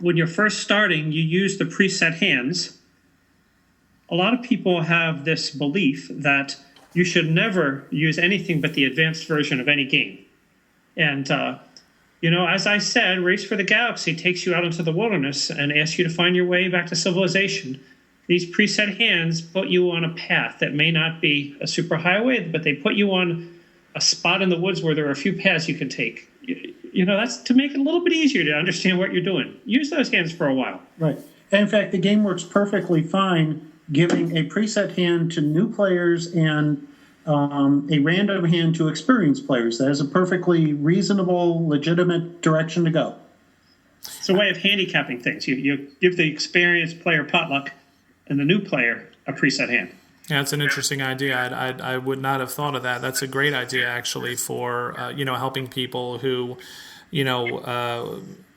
when you're first starting, you use the preset hands. A lot of people have this belief that you should never use anything but the advanced version of any game. And, as I said, Race for the Galaxy takes you out into the wilderness and asks you to find your way back to civilization. These preset hands put you on a path that may not be a super highway, but they put you on a spot in the woods where there are a few paths you can take. That's to make it a little bit easier to understand what you're doing. Use those hands for a while.
Right. And in fact, the game works perfectly fine giving a preset hand to new players and a random hand to experienced players. That is a perfectly reasonable, legitimate direction to go.
It's a way of handicapping things. You give the experienced player potluck and the new player a preset hand.
Yeah, that's an interesting idea. I would not have thought of that. That's a great idea, actually, for helping people who,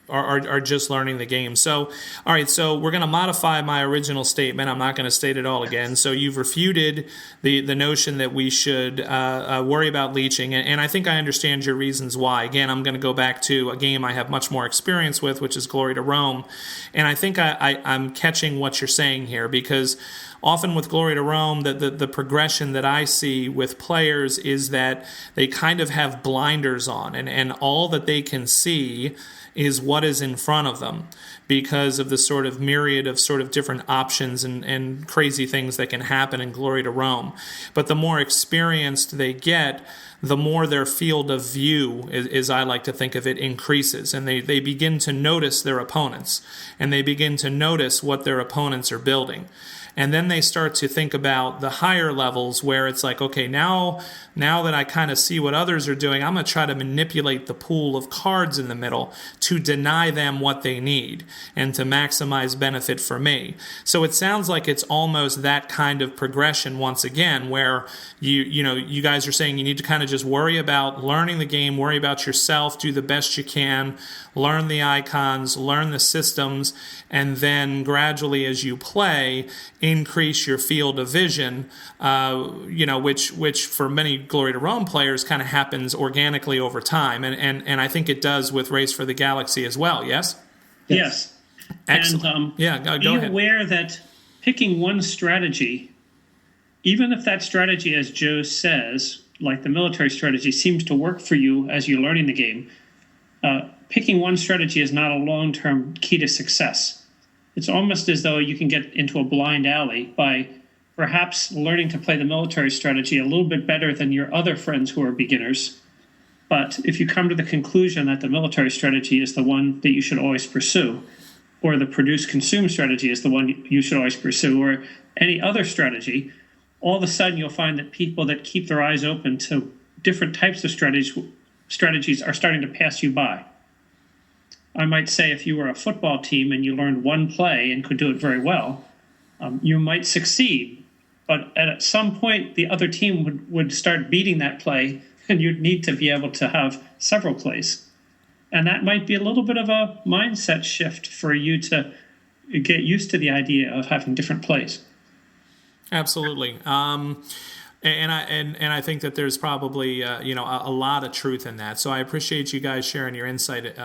are just learning the game. So, all right, so we're going to modify my original statement. I'm not going to state it all again. So you've refuted the notion that we should worry about leeching, and I think I understand your reasons why. Again, I'm going to go back to a game I have much more experience with, which is Glory to Rome, and I think I'm catching what you're saying here, because often with Glory to Rome, the progression that I see with players is that they kind of have blinders on, and all that they can see is what is in front of them. because of the sort of myriad of sort of different options and crazy things that can happen in Glory to Rome. But the more experienced they get, the more their field of view, as I like to think of it, increases. And they begin to notice their opponents. And they begin to notice what their opponents are building. And then they start to think about the higher levels where it's like, okay, now that I kind of see what others are doing, I'm going to try to manipulate the pool of cards in the middle to deny them what they need and to maximize benefit for me. So it sounds like it's almost that kind of progression once again, where you guys are saying you need to kind of just worry about learning the game, worry about yourself, do the best you can, learn the icons, learn the systems, and then gradually as you play, increase your field of vision, which for many Glory to Rome players kind of happens organically over time. And I think it does with Race for the Galaxy as well, yes?
Yes.
Excellent.
And
go
be
ahead.
aware that picking one strategy, even if that strategy, as Joe says, like the military strategy, seems to work for you as you're learning the game, picking one strategy is not a long-term key to success. It's almost as though you can get into a blind alley by perhaps learning to play the military strategy a little bit better than your other friends who are beginners. But if you come to the conclusion that the military strategy is the one that you should always pursue, or the produce-consume strategy is the one you should always pursue, or any other strategy, all of a sudden you'll find that people that keep their eyes open to different types of strategies are starting to pass you by. I might say if you were a football team and you learned one play and could do it very well, you might succeed. But at some point, the other team would start beating that play, and you'd need to be able to have several plays. And that might be a little bit of a mindset shift for you to get used to the idea of having different plays.
Absolutely. And I think that there's probably a lot of truth in that. So I appreciate you guys sharing your insight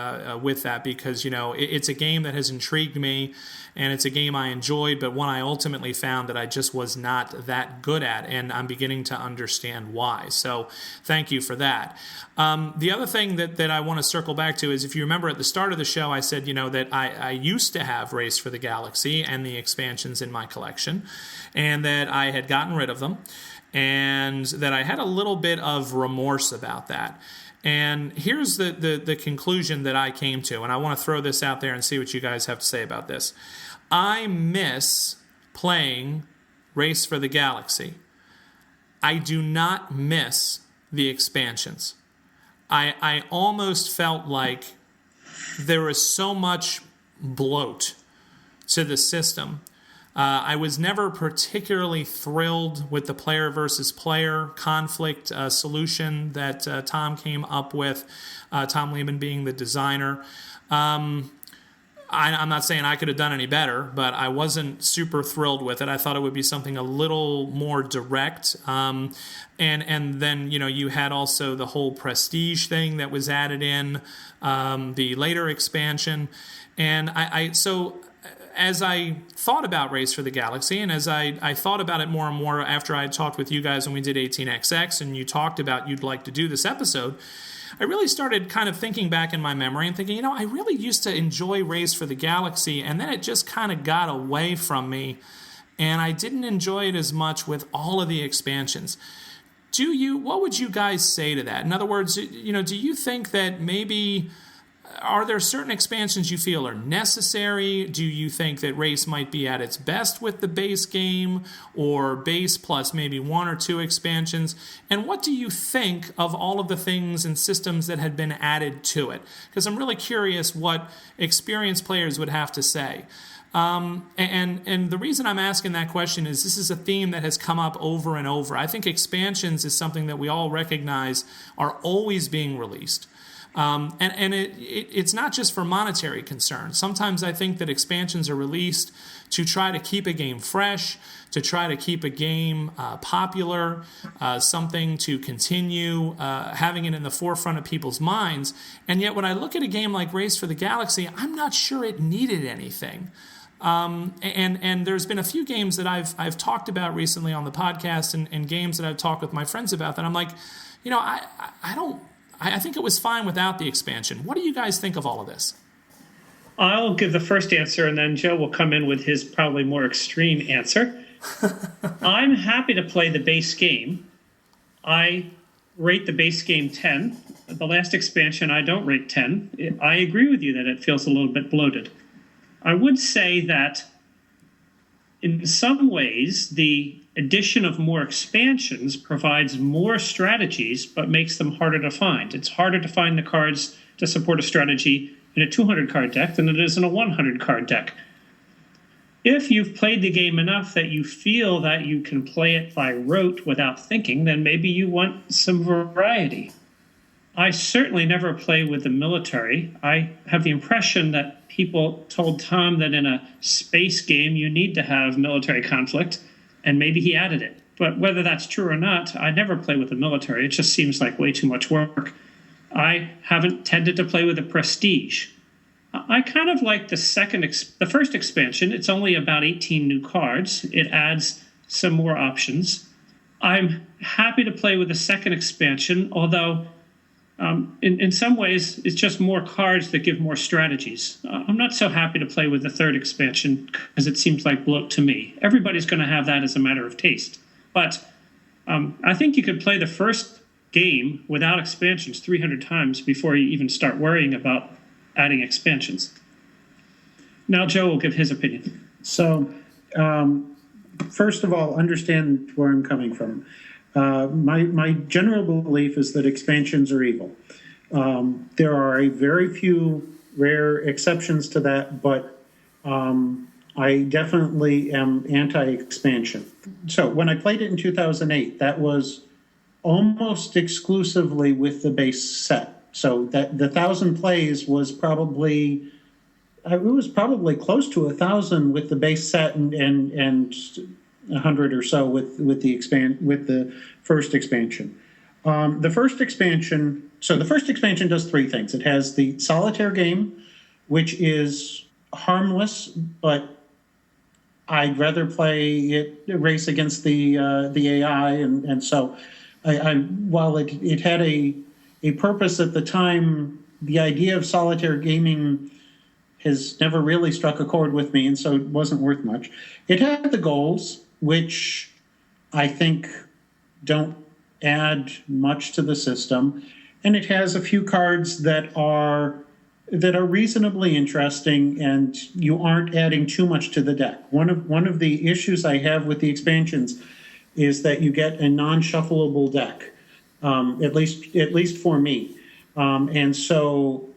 with that, because it's a game that has intrigued me, and it's a game I enjoyed, but one I ultimately found that I just was not that good at, and I'm beginning to understand why. So thank you for that. The other thing that I want to circle back to is, if you remember at the start of the show, I said that I used to have Race for the Galaxy and the expansions in my collection, and that I had gotten rid of them, and that I had a little bit of remorse about that. And here's the conclusion that I came to, and I want to throw this out there and see what you guys have to say about this. I miss playing Race for the Galaxy. I do not miss the expansions. I almost felt like there was so much bloat to the system. I was never particularly thrilled with the player versus player conflict solution that Tom came up with, Tom Lehman being the designer. I'm not saying I could have done any better, but I wasn't super thrilled with it. I thought it would be something a little more direct. And then, you had also the whole prestige thing that was added in, the later expansion. And so as I thought about Race for the Galaxy, and as I thought about it more and more after I had talked with you guys when we did 18XX, and you talked about you'd like to do this episode, I really started kind of thinking back in my memory and thinking, I really used to enjoy Race for the Galaxy, and then it just kind of got away from me, and I didn't enjoy it as much with all of the expansions. What would you guys say to that? In other words, do you think that maybe, are there certain expansions you feel are necessary? Do you think that Race might be at its best with the base game, or base plus maybe one or two expansions? And what do you think of all of the things and systems that had been added to it? Because I'm really curious what experienced players would have to say. And the reason I'm asking that question is this is a theme that has come up over and over. I think expansions is something that we all recognize are always being released. And it's not just for monetary concerns. Sometimes I think that expansions are released to try to keep a game fresh, to try to keep a game popular, something to continue having it in the forefront of people's minds. And yet when I look at a game like Race for the Galaxy, I'm not sure it needed anything. And there's been a few games that I've talked about recently on the podcast, and games that I've talked with my friends about that I'm like, I think it was fine without the expansion. What do you guys think of all of this?
I'll give the first answer, and then Joe will come in with his probably more extreme answer. I'm happy to play the base game. I rate the base game 10. The last expansion, I don't rate 10. I agree with you that it feels a little bit bloated. I would say that in some ways, the addition of more expansions provides more strategies, but makes them harder to find. It's harder to find the cards to support a strategy in a 200-card deck than it is in a 100-card deck. If you've played the game enough that you feel that you can play it by rote without thinking, then maybe you want some variety. I certainly never play with the military. I have the impression that people told Tom that in a space game you need to have military conflict, and maybe he added it. But whether that's true or not, I never play with the military. It just seems like way too much work. I haven't tended to play with the Prestige. I kind of like the first expansion. It's only about 18 new cards. It adds some more options. I'm happy to play with the second expansion, although in some ways it's just more cards that give more strategies. I'm not so happy to play with the third expansion because it seems like bloat to me. Everybody's going to have that as a matter of taste. But I think you could play the first game without expansions 300 times before you even start worrying about adding expansions. Now Joe will give his opinion.
So, first of all, understand where I'm coming from. My general belief is that expansions are evil. There are a very few rare exceptions to that, but I definitely am anti-expansion. So when I played it in 2008, that was almost exclusively with the base set. So that the 1,000 plays was probably close to 1,000 with the base set and 100 or so with the first expansion. The first expansion does three things. It has the solitaire game, which is harmless, but I'd rather play it race against the AI, and so while it had a purpose at the time, the idea of solitaire gaming has never really struck a chord with me, and so it wasn't worth much. It had the goals, which I think don't add much to the system, and it has a few cards that are reasonably interesting, and you aren't adding too much to the deck. One of the issues I have with the expansions is that you get a non-shuffleable deck, at least for me, and so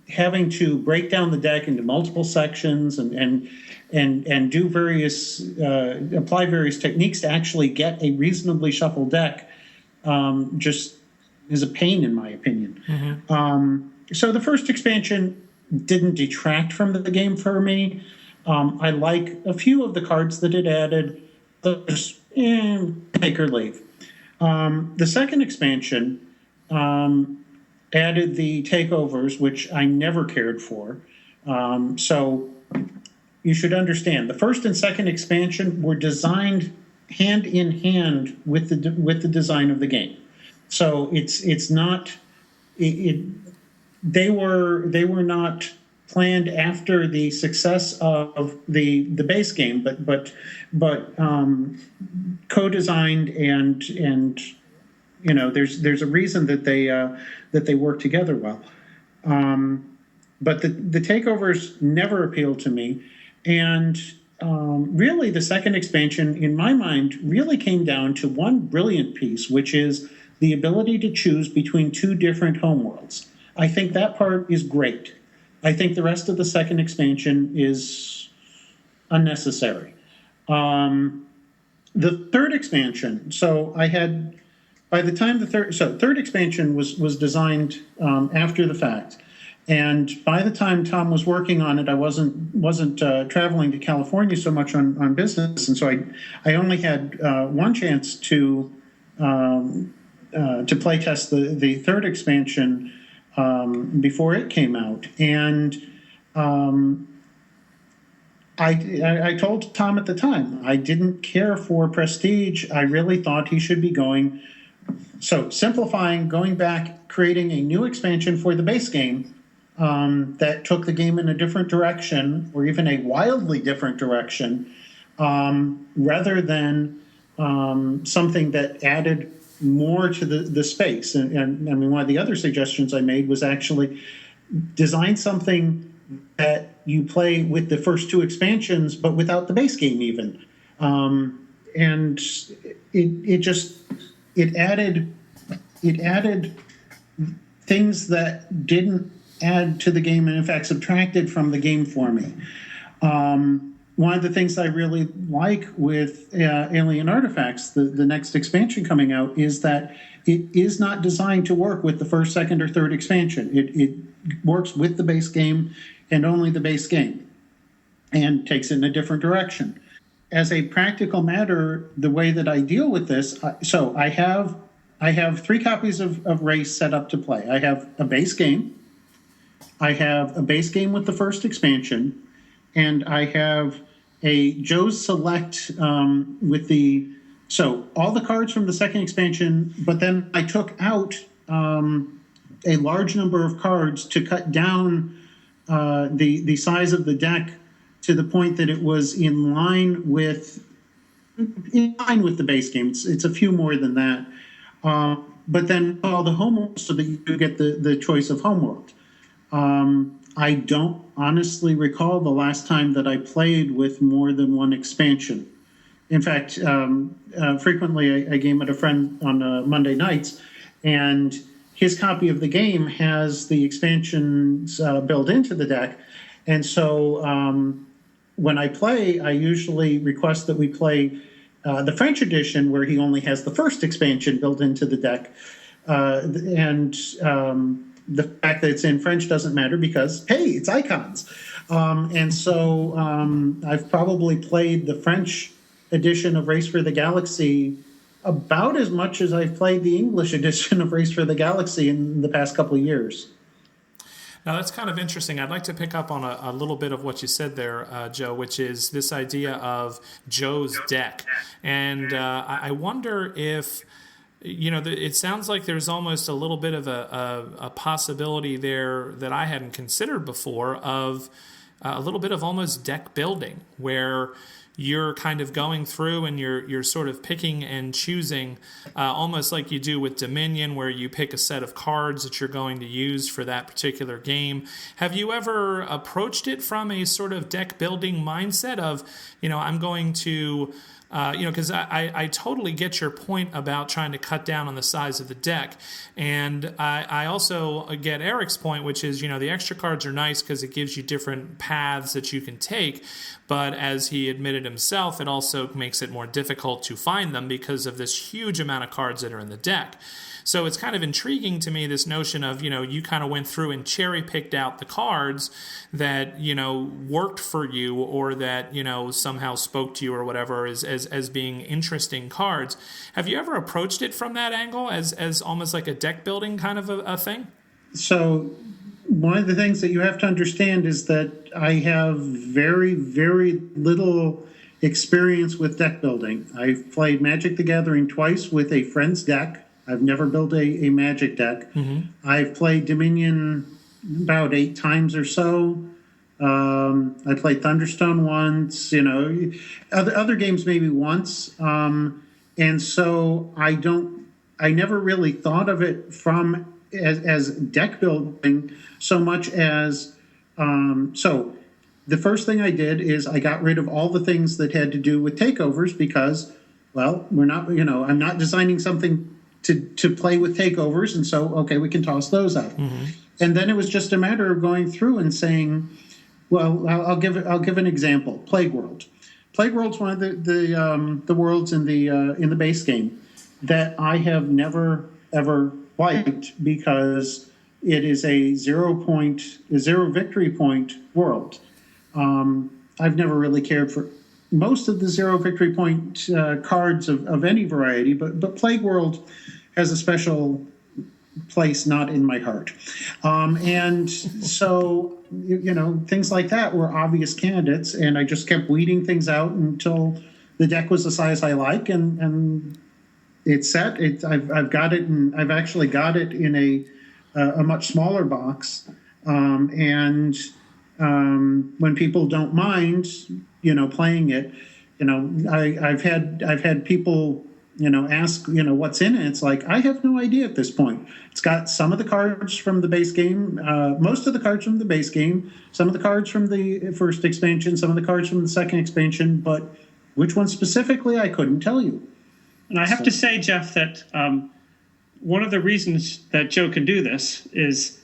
having to break down the deck into multiple sections and do apply various techniques to actually get a reasonably shuffled deck just is a pain, in my opinion. Mm-hmm. So the first expansion didn't detract from the game for me. I like a few of the cards that it added. Others, take or leave. The second expansion added the takeovers, which I never cared for. So you should understand, the first and second expansion were designed hand in hand with the design of the game. So it's not they were not planned after the success of the base game, but co-designed and you know there's a reason that they work together well. But the takeovers never appealed to me, and really the second expansion, in my mind, really came down to one brilliant piece, which is the ability to choose between two different homeworlds. I think that part is great. I think the rest of the second expansion is unnecessary. The third expansion, so I had, by the time third expansion was designed after the fact, and by the time Tom was working on it, I wasn't traveling to California so much on business, and so I only had one chance to play test the third expansion before it came out, and I told Tom at the time I didn't care for Prestige. I really thought he should be going. So simplifying, going back, creating a new expansion for the base game that took the game in a different direction, or even a wildly different direction, rather than something that added more to the space. And I mean, one of the other suggestions I made was actually design something that you play with the first two expansions, but without the base game even. And it added things that didn't add to the game, and in fact subtracted from the game for me. One of the things I really like with Alien Artifacts, the next expansion coming out, is that it is not designed to work with the first, second, or third expansion. It works with the base game and only the base game, and takes it in a different direction. As a practical matter, the way that I deal with this, so I have 3 copies of Race set up to play. I have a base game, I have a base game with the first expansion, and I have a Joe's Select with the, so all the cards from the second expansion, but then I took out a large number of cards to cut down the size of the deck to the point that it was in line with the base game. It's a few more than that. But then all the homeworlds so that you get the choice of homeworld. I don't honestly recall the last time that I played with more than one expansion. In fact, frequently I game at a friend on Monday nights, and his copy of the game has the expansions built into the deck. And so when I play, I usually request that we play the French edition, where he only has the first expansion built into the deck. And the fact that it's in French doesn't matter because, hey, it's icons. And so I've probably played the French edition of Race for the Galaxy about as much as I've played the English edition of Race for the Galaxy in the past couple of years.
Now, that's kind of interesting. I'd like to pick up on a little bit of what you said there, Joe, which is this idea of Joe's deck. And I wonder if, it sounds like there's almost a little bit of a possibility there that I hadn't considered before of a little bit of almost deck building, where you're kind of going through and you're sort of picking and choosing, almost like you do with Dominion, where you pick a set of cards that you're going to use for that particular game. Have you ever approached it from a sort of deck building mindset of, I'm going to... because I totally get your point about trying to cut down on the size of the deck. And I also get Eric's point, which is, the extra cards are nice because it gives you different paths that you can take. But as he admitted himself, it also makes it more difficult to find them because of this huge amount of cards that are in the deck. So it's kind of intriguing to me, this notion of, you kind of went through and cherry picked out the cards that, worked for you or that, somehow spoke to you or whatever as being interesting cards. Have you ever approached it from that angle as almost like a deck building kind of a thing?
So one of the things that you have to understand is that I have very, very little experience with deck building. I've played Magic the Gathering twice with a friend's deck. I've never built a Magic deck. Mm-hmm. I've played Dominion about 8 times or so. I played Thunderstone once, other games maybe once. And so I never really thought of it as deck building so much as, so the first thing I did is I got rid of all the things that had to do with takeovers because, well, I'm not designing something to play with takeovers, and so, okay, we can toss those out. Mm-hmm. And then it was just a matter of going through and saying, well, I'll give an example. Plague World. Plague World's one of the worlds in the base game that I have never ever liked because it is a zero victory point world. I've never really cared for most of the zero victory point cards of any variety, but Plague World has a special place not in my heart. And so, things like that were obvious candidates, and I just kept weeding things out until the deck was the size I like, and it's set. I've got it, and I've actually got it in a much smaller box And when people don't mind, playing it, I've had people, ask, what's in it. It's like, I have no idea at this point. It's got some of the cards from the base game, most of the cards from the base game, some of the cards from the first expansion, some of the cards from the second expansion, but which one specifically, I couldn't tell you.
And I have to say, Jeff, that one of the reasons that Joe can do this is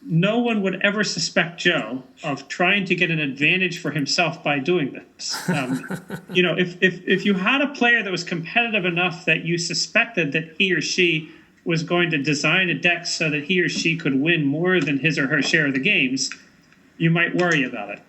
no one would ever suspect Joe of trying to get an advantage for himself by doing this. If you had a player that was competitive enough that you suspected that he or she was going to design a deck so that he or she could win more than his or her share of the games, you might worry about it.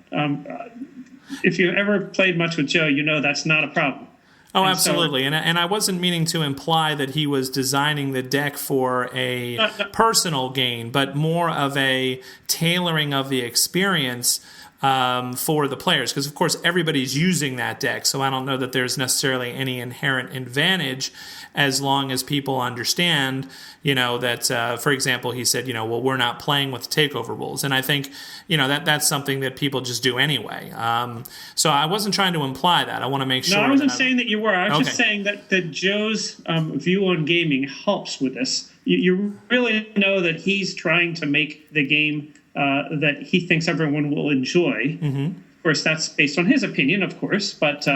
If you've ever played much with Joe, that's not a problem.
Oh, absolutely. And I wasn't meaning to imply that he was designing the deck for a personal gain, but more of a tailoring of the experience for the players. Because, of course, everybody's using that deck, so I don't know that there's necessarily any inherent advantage as long as people understand, that, for example, he said, well, we're not playing with takeover rules. And I think, that's something that people just do anyway. So I wasn't trying to imply that. I want to make sure.
No, I wasn't saying that you were. I was just saying that Joe's view on gaming helps with this. You really know that he's trying to make the game that he thinks everyone will enjoy. Mm-hmm. Of course, that's based on his opinion, of course, but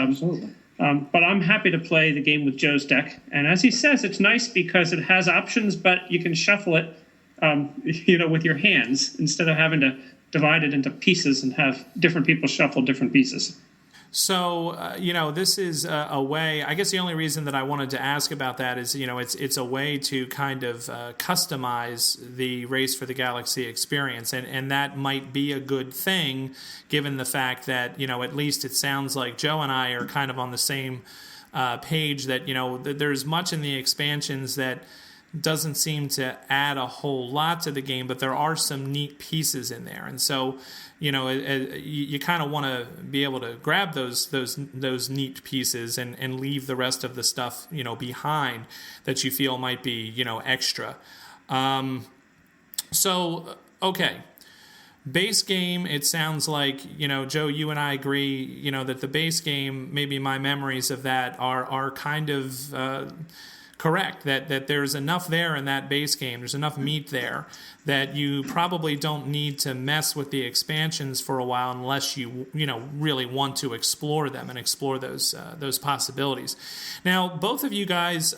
I'm happy to play the game with Joe's deck. And as he says, it's nice because it has options, but you can shuffle it, with your hands instead of having to divide it into pieces and have different people shuffle different pieces.
So, this is a way, I guess the only reason that I wanted to ask about that is, it's a way to kind of customize the Race for the Galaxy experience. And that might be a good thing, given the fact that, at least it sounds like Joe and I are kind of on the same page that, there's much in the expansions that doesn't seem to add a whole lot to the game, but there are some neat pieces in there. And so, you kind of want to be able to grab those neat pieces and leave the rest of the stuff, behind that you feel might be, extra. Okay. Base game, it sounds like, Joe, you and I agree, that the base game, maybe my memories of that are kind of correct, that there's enough there in that base game, there's enough meat there that you probably don't need to mess with the expansions for a while unless you really want to explore them and explore those possibilities. Now, both of you guys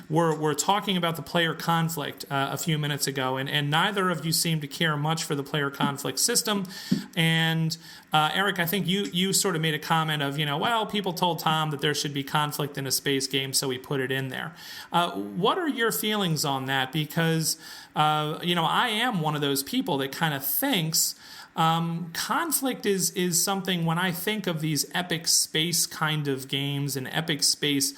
were talking about the player conflict a few minutes ago, and neither of you seem to care much for the player conflict system. And Eric, I think you sort of made a comment of, people told Tom that there should be conflict in a space game, so he put it in there. What are your feelings on that? Because, I am one of those people that kind of thinks conflict is something, when I think of these epic space kind of games and epic space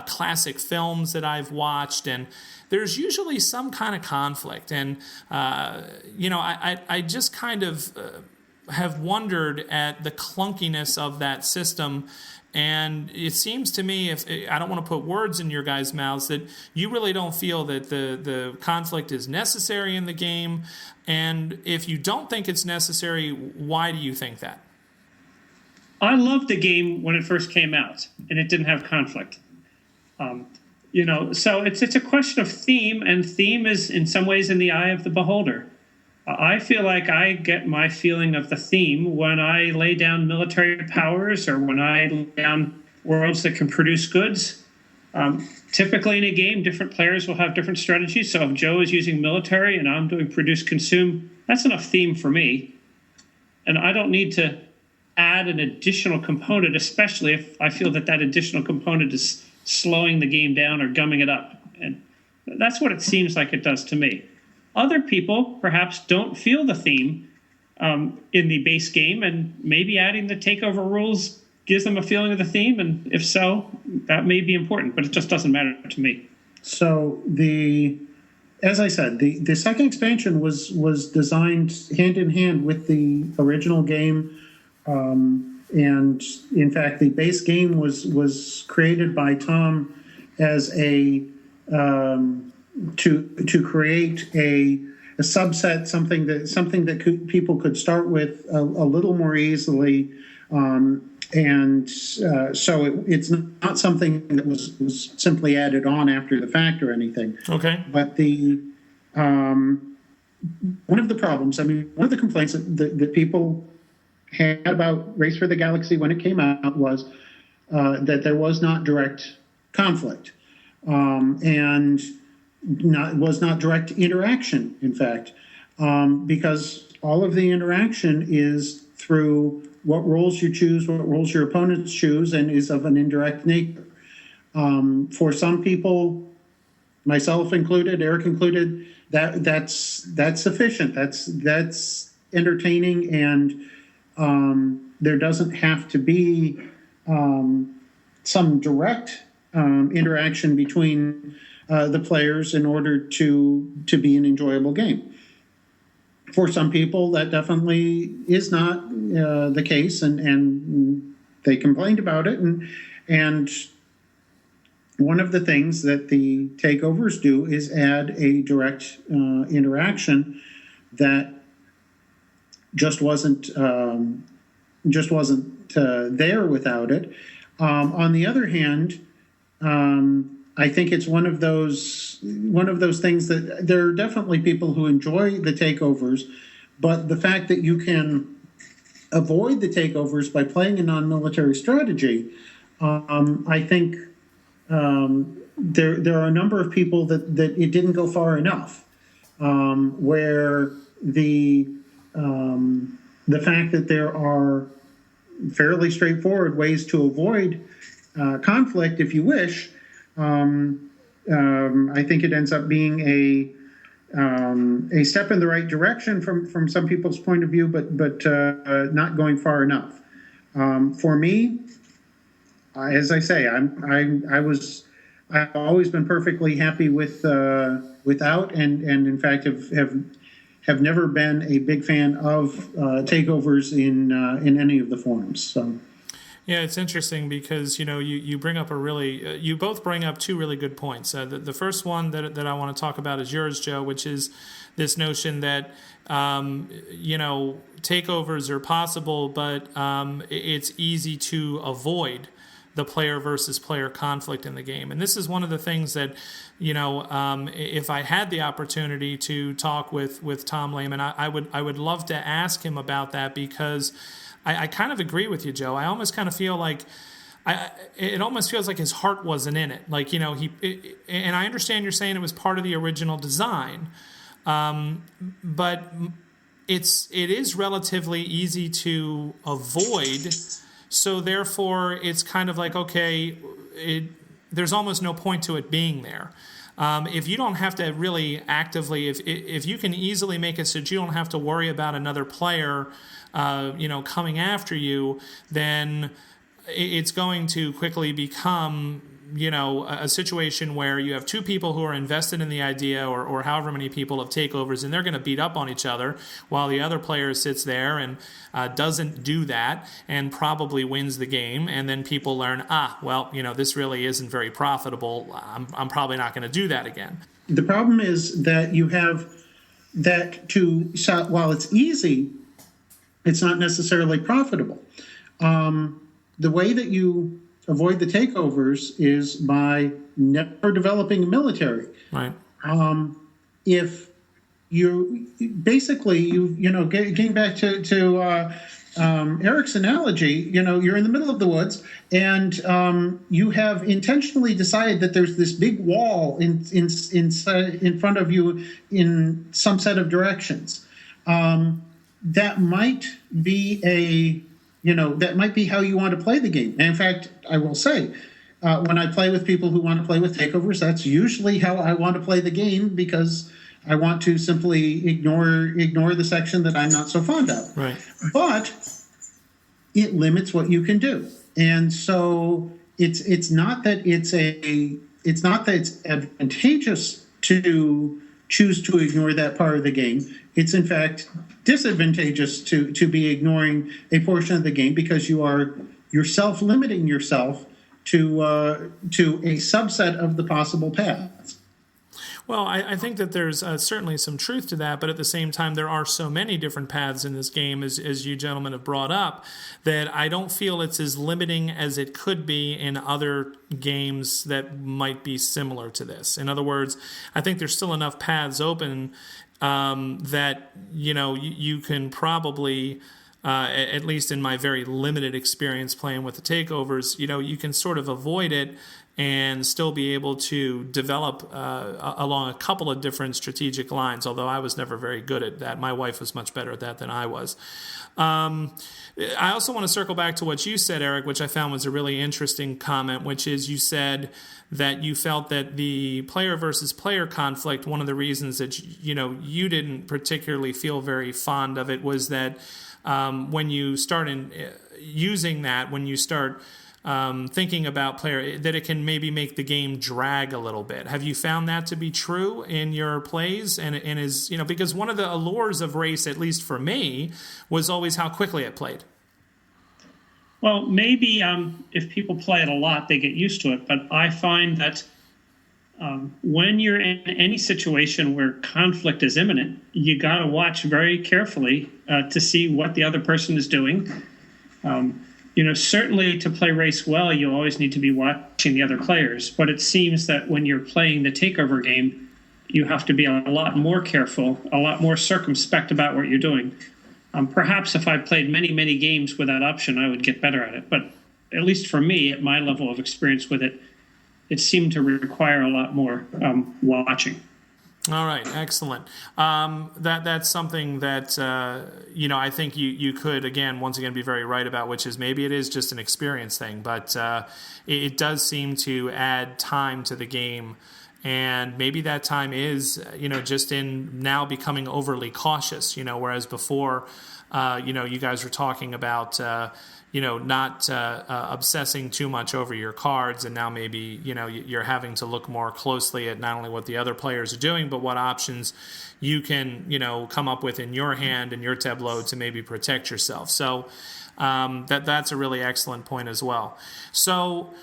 classic films that I've watched, and there's usually some kind of conflict. And, I just kind of have wondered at the clunkiness of that system. And it seems to me, if I don't want to put words in your guys' mouths, that you really don't feel that the conflict is necessary in the game. And if you don't think it's necessary, why do you think that?
I loved the game when it first came out, and it didn't have conflict. So it's a question of theme, and theme is in some ways in the eye of the beholder. I feel like I get my feeling of the theme when I lay down military powers or when I lay down worlds that can produce goods. Typically in a game, different players will have different strategies. So if Joe is using military and I'm doing produce consume, that's enough theme for me. And I don't need to add an additional component, especially if I feel that additional component is slowing the game down or gumming it up. And that's what it seems like it does to me. Other people perhaps don't feel the theme in the base game, and maybe adding the takeover rules gives them a feeling of the theme, and if so, that may be important, but it just doesn't matter to me.
So as I said, the second expansion was designed hand in hand with the original game, and in fact, the base game was created by Tom as a to create a a subset, something that people could start with a little more easily. So it's not something that was simply added on after the fact or anything.
Okay.
But one of the problems, one of the complaints that people had about Race for the Galaxy when it came out was that there was not direct conflict, and was not direct interaction, in fact, because all of the interaction is through what roles you choose, what roles your opponents choose, and is of an indirect nature. For some people, myself included, Eric included, that's sufficient. That's entertaining, and there doesn't have to be some direct interaction between the players in order to be an enjoyable game. For some people, that definitely is not the case, and they complained about it. And one of the things that the takeovers do is add a direct interaction that just wasn't there without it. On the other hand, I think it's one of those things that there are definitely people who enjoy the takeovers, but the fact that you can avoid the takeovers by playing a non-military strategy, I think there are a number of people that it didn't go far enough, where the fact that there are fairly straightforward ways to avoid conflict, if you wish. I think it ends up being a step in the right direction from some people's point of view, but not going far enough. For me, as I say, I've always been perfectly happy without, and in fact have never been a big fan of takeovers in any of the forms. So.
Yeah, it's interesting because, you bring up you both bring up two really good points. The first one that I want to talk about is yours, Joe, which is this notion that, takeovers are possible, but it's easy to avoid the player versus player conflict in the game. And this is one of the things that, if I had the opportunity to talk with Tom Lehman, I would love to ask him about that, because I kind of agree with you, Joe. I almost kind of feel like it almost feels like his heart wasn't in it. Like, and I understand you're saying it was part of the original design, but it is relatively easy to avoid. So therefore, it's kind of like, okay, there's almost no point to it being there. If you don't have to really actively, if you can easily make it so that you don't have to worry about another player, coming after you, then it's going to quickly become, a situation where you have two people who are invested in the idea, or however many people of takeovers, and they're going to beat up on each other while the other player sits there and doesn't do that and probably wins the game. And then people learn, this really isn't very profitable. I'm probably not going to do that again.
The problem is that you have that while it's easy, it's not necessarily profitable. The way that you avoid the takeovers is by never developing a military.
Right.
If you basically, getting back to Eric's analogy, you're in the middle of the woods, and you have intentionally decided that there's this big wall in front of you in some set of directions. That might be that might be how you want to play the game. And in fact, I will say, when I play with people who want to play with takeovers, that's usually how I want to play the game, because I want to simply ignore the section that I'm not so fond of.
Right.
But it limits what you can do, and so it's not that it's advantageous to choose to ignore that part of the game. It's in fact disadvantageous to be ignoring a portion of the game, because you're self-limiting yourself to a subset of the possible paths.
Well, I think that there's certainly some truth to that, but at the same time, there are so many different paths in this game, as you gentlemen have brought up, that I don't feel it's as limiting as it could be in other games that might be similar to this. In other words, I think there's still enough paths open that, you can probably... at least in my very limited experience playing with the takeovers, you can sort of avoid it and still be able to develop along a couple of different strategic lines, although I was never very good at that. My wife was much better at that than I was. I also want to circle back to what you said, Eric, which I found was a really interesting comment, which is you said that you felt that the player versus player conflict, one of the reasons that, you didn't particularly feel very fond of it was that when you start using that, when you start thinking about player, that it can maybe make the game drag a little bit. Have you found that to be true in your plays? And is, because one of the allures of race, at least for me, was always how quickly it played.
Well, maybe if people play it a lot, they get used to it. But I find that when you're in any situation where conflict is imminent, you got to watch very carefully to see what the other person is doing. Certainly to play race well, you always need to be watching the other players. But it seems that when you're playing the takeover game, you have to be a lot more careful, a lot more circumspect about what you're doing. Perhaps if I played many, many games with that option, I would get better at it. But at least for me, at my level of experience with it, it seemed to require a lot more watching.
All right, excellent. That's something that I think you could once again be very right about, which is maybe it is just an experience thing, but it does seem to add time to the game, and maybe that time is just in now becoming overly cautious. Whereas before, you guys were talking about. Not obsessing too much over your cards, and now maybe, you're having to look more closely at not only what the other players are doing, but what options you can, come up with in your hand and your tableau to maybe protect yourself. So that's a really excellent point as well. So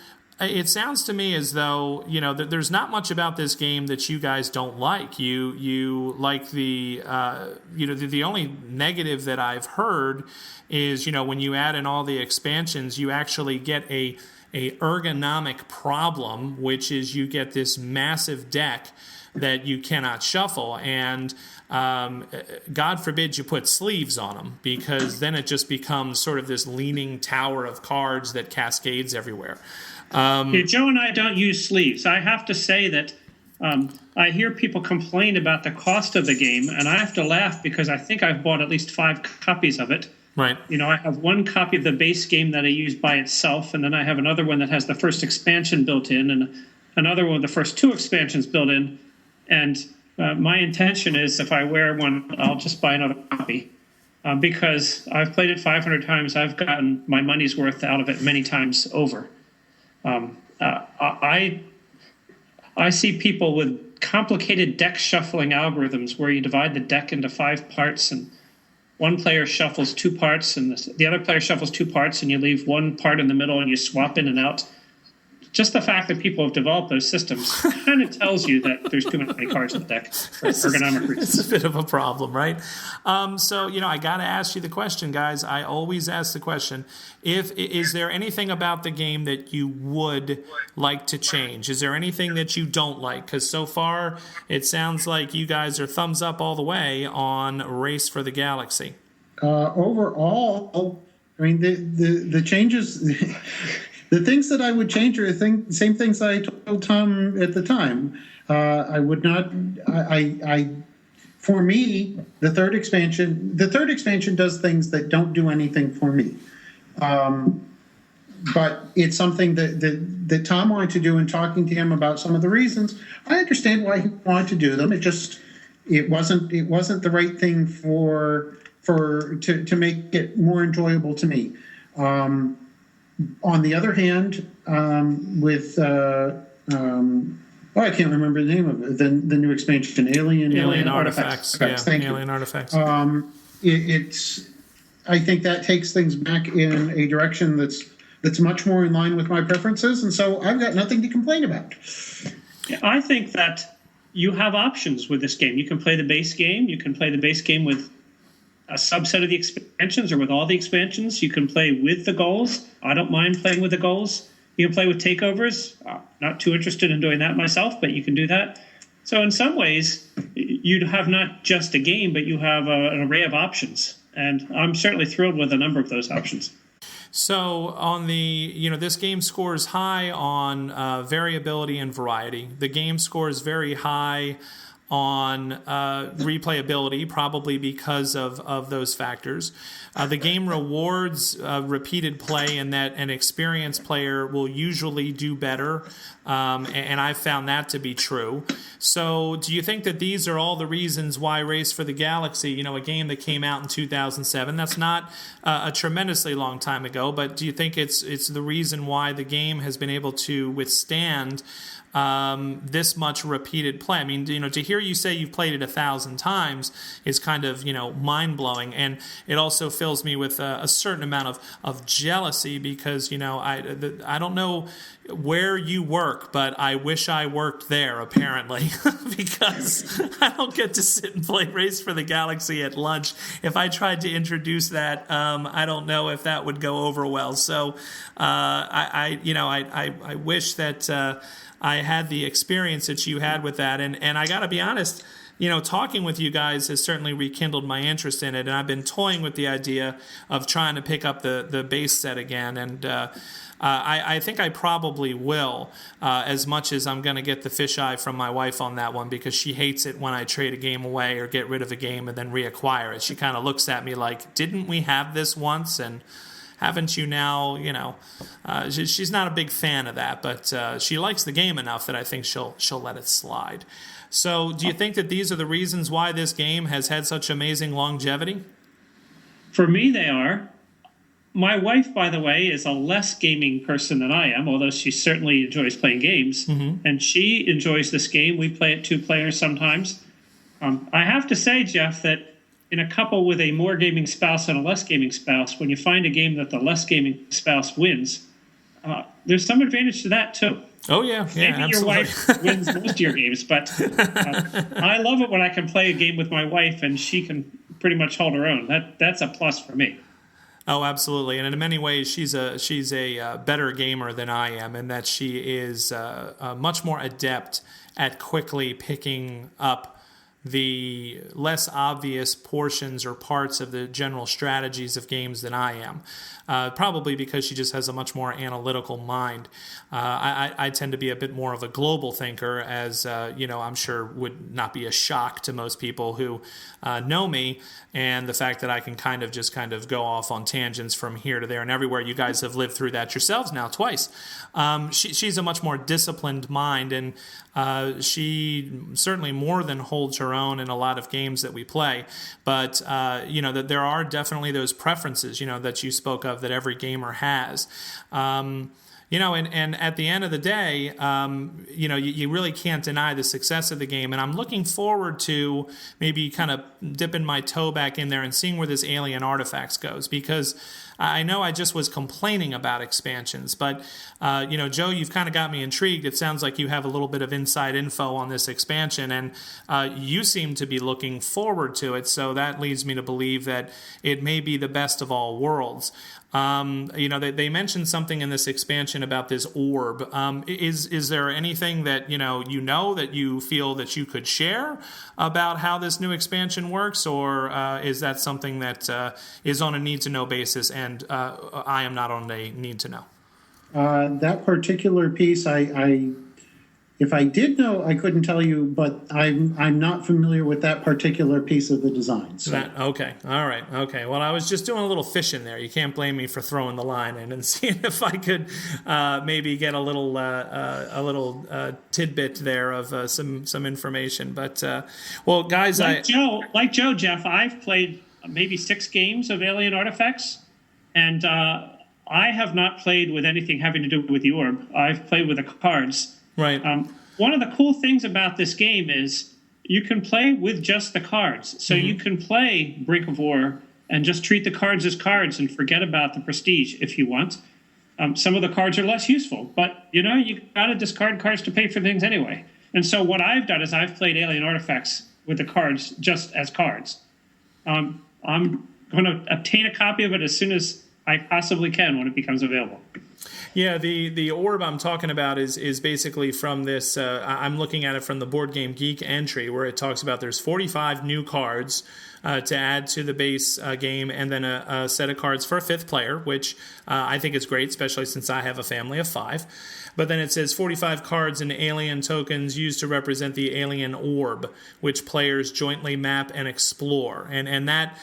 it sounds to me as though, that there's not much about this game that you guys don't like. You like the only negative that I've heard is, when you add in all the expansions, you actually get a ergonomic problem, which is you get this massive deck that you cannot shuffle, and God forbid you put sleeves on them, because then it just becomes sort of this leaning tower of cards that cascades everywhere.
Joe and I don't use sleeves. I have to say that I hear people complain about the cost of the game, and I have to laugh because I think I've bought at least 5 copies of it.
Right.
I have one copy of the base game that I use by itself, and then I have another one that has the first expansion built in, and another one with the first 2 expansions built in. And my intention is if I wear one, I'll just buy another copy. Because I've played it 500 times. I've gotten my money's worth out of it many times over. I see people with complicated deck shuffling algorithms where you divide the deck into 5 parts, and one player shuffles 2 parts and the other player shuffles 2 parts, and you leave one part in the middle and you swap in and out. Just the fact that people have developed those systems kind of tells you that there's too many cards in the deck for ergonomic reasons.
It's a bit of a problem, right? So, I got to ask you the question, guys. I always ask the question. Is there anything about the game that you would like to change? Is there anything that you don't like? Because so far, it sounds like you guys are thumbs up all the way on Race for the Galaxy.
Overall, I mean, the changes... The things that I would change are same things I told Tom at the time. I would not. For me, the third expansion does things that don't do anything for me. But it's something that Tom wanted to do, and talking to him about some of the reasons, I understand why he wanted to do them. It wasn't the right thing to make it more enjoyable to me. On the other hand, with I can't remember the name of it. The new expansion, Alien
Artifacts. Yeah, Alien Artifacts.
I think that takes things back in a direction that's much more in line with my preferences, and so I've got nothing to complain about.
Yeah, I think that you have options with this game. You can play the base game. You can play the base game with a subset of the expansions or with all the expansions. You can play with the goals. I don't mind playing with the goals. You can play with takeovers. Not too interested in doing that myself, but you can do that. So in some ways, you'd have not just a game, but you have an array of options. And I'm certainly thrilled with a number of those options.
So on the, this game scores high on variability and variety. The game scores very high on replayability, probably because of those factors. The game rewards repeated play, and that an experienced player will usually do better, and I've found that to be true. So do you think that these are all the reasons why Race for the Galaxy, a game that came out in 2007, that's not a tremendously long time ago, but do you think it's the reason why the game has been able to withstand this much repeated play? I mean, to hear you say you've played it 1,000 times is kind of, mind-blowing. And it also fills me with a certain amount of jealousy because, I don't know where you work, but I wish I worked there, apparently, because I don't get to sit and play Race for the Galaxy at lunch. If I tried to introduce that, I don't know if that would go over well. So I wish that I had the experience that you had with that. And I got to be honest, talking with you guys has certainly rekindled my interest in it. And I've been toying with the idea of trying to pick up the base set again. And I think I probably will, as much as I'm going to get the fisheye from my wife on that one, because she hates it when I trade a game away or get rid of a game and then reacquire it. She kind of looks at me like, didn't we have this once? And haven't you now, she's not a big fan of that, but she likes the game enough that I think she'll let it slide. So do you think that these are the reasons why this game has had such amazing longevity?
For me, they are. My wife, by the way, is a less gaming person than I am, although she certainly enjoys playing games. Mm-hmm. And she enjoys this game. We play it 2 players sometimes. I have to say, Jeff, that in a couple with a more gaming spouse and a less gaming spouse, when you find a game that the less gaming spouse wins, there's some advantage to that too.
Oh, yeah.
Maybe
absolutely.
Your wife wins most of your games, but I love it when I can play a game with my wife and she can pretty much hold her own. That's a plus for me.
Oh, absolutely. And in many ways, she's a better gamer than I am, in that she is much more adept at quickly picking up the less obvious portions or parts of the general strategies of games than I am. Probably because she just has a much more analytical mind. I tend to be a bit more of a global thinker, as I'm sure would not be a shock to most people who know me, and the fact that I can kind of go off on tangents from here to there and everywhere. You guys have lived through that yourselves now twice. She's a much more disciplined mind, and she certainly more than holds her own in a lot of games that we play. But that there are definitely those preferences, that you spoke of, that every gamer has. And at the end of the day, you really can't deny the success of the game. And I'm looking forward to maybe kind of dipping my toe back in there and seeing where this Alien Artifacts goes, because I know I just was complaining about expansions, but, Joe, you've kind of got me intrigued. It sounds like you have a little bit of inside info on this expansion, and you seem to be looking forward to it, so that leads me to believe that it may be the best of all worlds. They mentioned something in this expansion about this orb. Is there anything that that you feel that you could share about how this new expansion works, or is that something that is on a need-to-know basis, and I am not on a need-to-know?
That particular piece, if I did know, I couldn't tell you, but I'm not familiar with that particular piece of the design. So.
Okay. All right. Okay. Well, I was just doing a little fishing there. You can't blame me for throwing the line in and seeing if I could maybe get a little tidbit there of some information. But well, guys,
like Joe, Jeff, I've played maybe 6 games of Alien Artifacts, and I have not played with anything having to do with the orb. I've played with the cards.
Right.
One of the cool things about this game is you can play with just the cards. So you can play Brink of War and just treat the cards as cards and forget about the prestige if you want. Some of the cards are less useful, but you got to discard cards to pay for things anyway. And so what I've done is I've played Alien Artifacts with the cards just as cards. I'm going to obtain a copy of it as soon as I possibly can when it becomes available.
Yeah, the orb I'm talking about is basically from this. I'm looking at it from the Board Game Geek entry, where it talks about there's 45 new cards to add to the base game, and then a set of cards for a fifth player, which I think is great, especially since I have a family of 5. But then it says 45 cards and alien tokens used to represent the alien orb, which players jointly map and explore. And that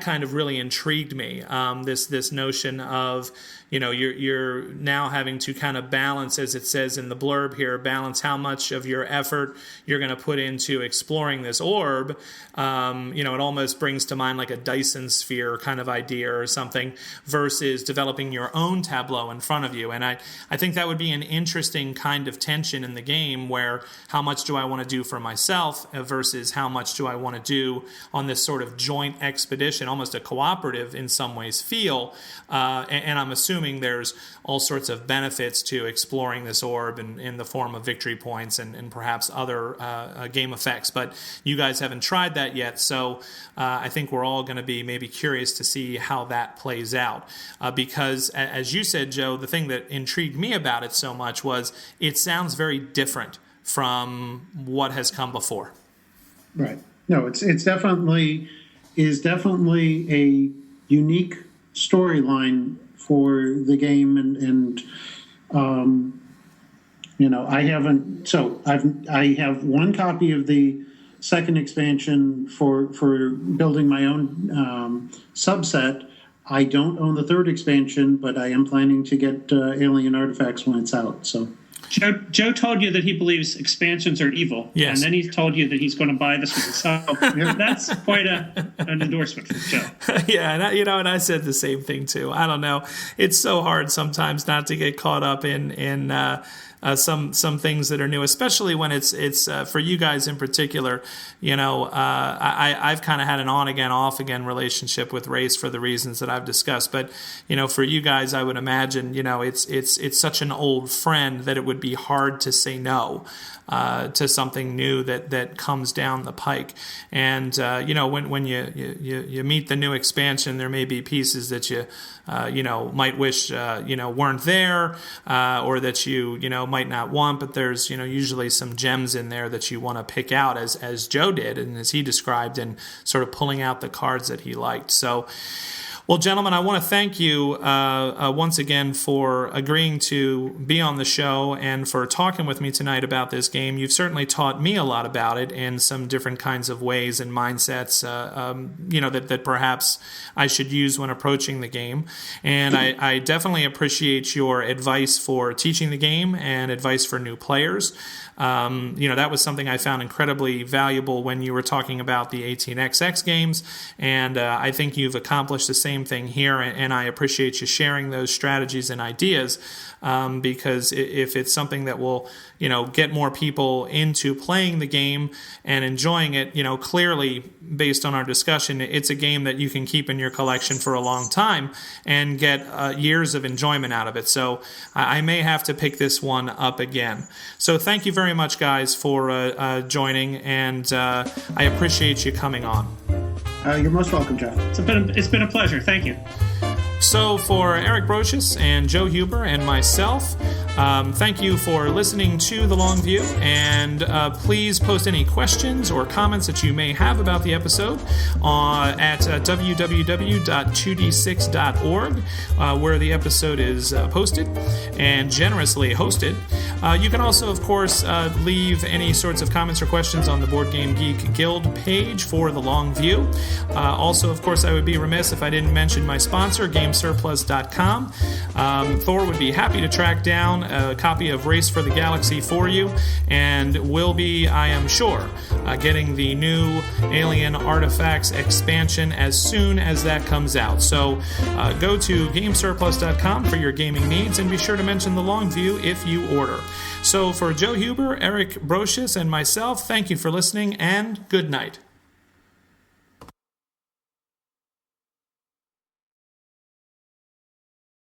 kind of really intrigued me. This notion of, you're now having to kind of balance, as it says in the blurb here, balance how much of your effort you're going to put into exploring this orb. It almost brings to mind like a Dyson sphere kind of idea or something, versus developing your own tableau in front of you. And I think that would be an interesting kind of tension in the game, where how much do I want to do for myself versus how much do I want to do on this sort of joint expedition, almost a cooperative in some ways feel. And I'm assuming there's all sorts of benefits to exploring this orb in the form of victory points and perhaps other game effects. But you guys haven't tried that yet, so I think we're all going to be maybe curious to see how that plays out. Because, as you said, Joe, the thing that intrigued me about it so much was it sounds very different from what has come before.
Right. No, it's definitely a unique storyline for the game, and I have one copy of the second expansion for building my own subset. I don't own the third expansion, but I am planning to get Alien Artifacts when it's out. So
Joe told you that he believes expansions are evil,
yes.
And then he told you that he's going to buy this one. So that's quite an endorsement from Joe.
Yeah, and I said the same thing too. I don't know. It's so hard sometimes not to get caught up in some things that are new, especially when it's for you guys in particular. I've kind of had an on again, off again relationship with race for the reasons that I've discussed. But for you guys, I would imagine it's such an old friend that it would be hard to say no to something new that comes down the pike. And when you meet the new expansion, there may be pieces that you might wish weren't there, or that you might not want, but there's usually some gems in there that you want to pick out, as Joe did and as he described, and sort of pulling out the cards that he liked. So, well, gentlemen, I want to thank you once again for agreeing to be on the show and for talking with me tonight about this game. You've certainly taught me a lot about it in some different kinds of ways and mindsets, that perhaps I should use when approaching the game. And I definitely appreciate your advice for teaching the game and advice for new players. That was something I found incredibly valuable when you were talking about the 18XX games, and I think you've accomplished the same thing here, and I appreciate you sharing those strategies and ideas, because if it's something that will, get more people into playing the game and enjoying it, clearly, based on our discussion, it's a game that you can keep in your collection for a long time and get years of enjoyment out of it. So I may have to pick this one up again. So thank you very much, guys, for joining, and I appreciate you coming on.
You're most welcome, Jeff.
It's been a pleasure. Thank you.
So for Eric Brocious and Joe Huber and myself, thank you for listening to The Long View, and please post any questions or comments that you may have about the episode at www.2d6.org, where the episode is posted and generously hosted. You can also, of course, leave any sorts of comments or questions on the Board Game Geek Guild page for The Long View. Also, of course, I would be remiss if I didn't mention my sponsor, GameSurplus.com. Thor would be happy to track down a copy of Race for the Galaxy for you, and will be, I am sure, getting the new Alien Artifacts expansion as soon as that comes out. So go to GameSurplus.com for your gaming needs, and be sure to mention The Long View if you order. So for Joe Huber, Eric Brocious, and myself, thank you for listening, and good night.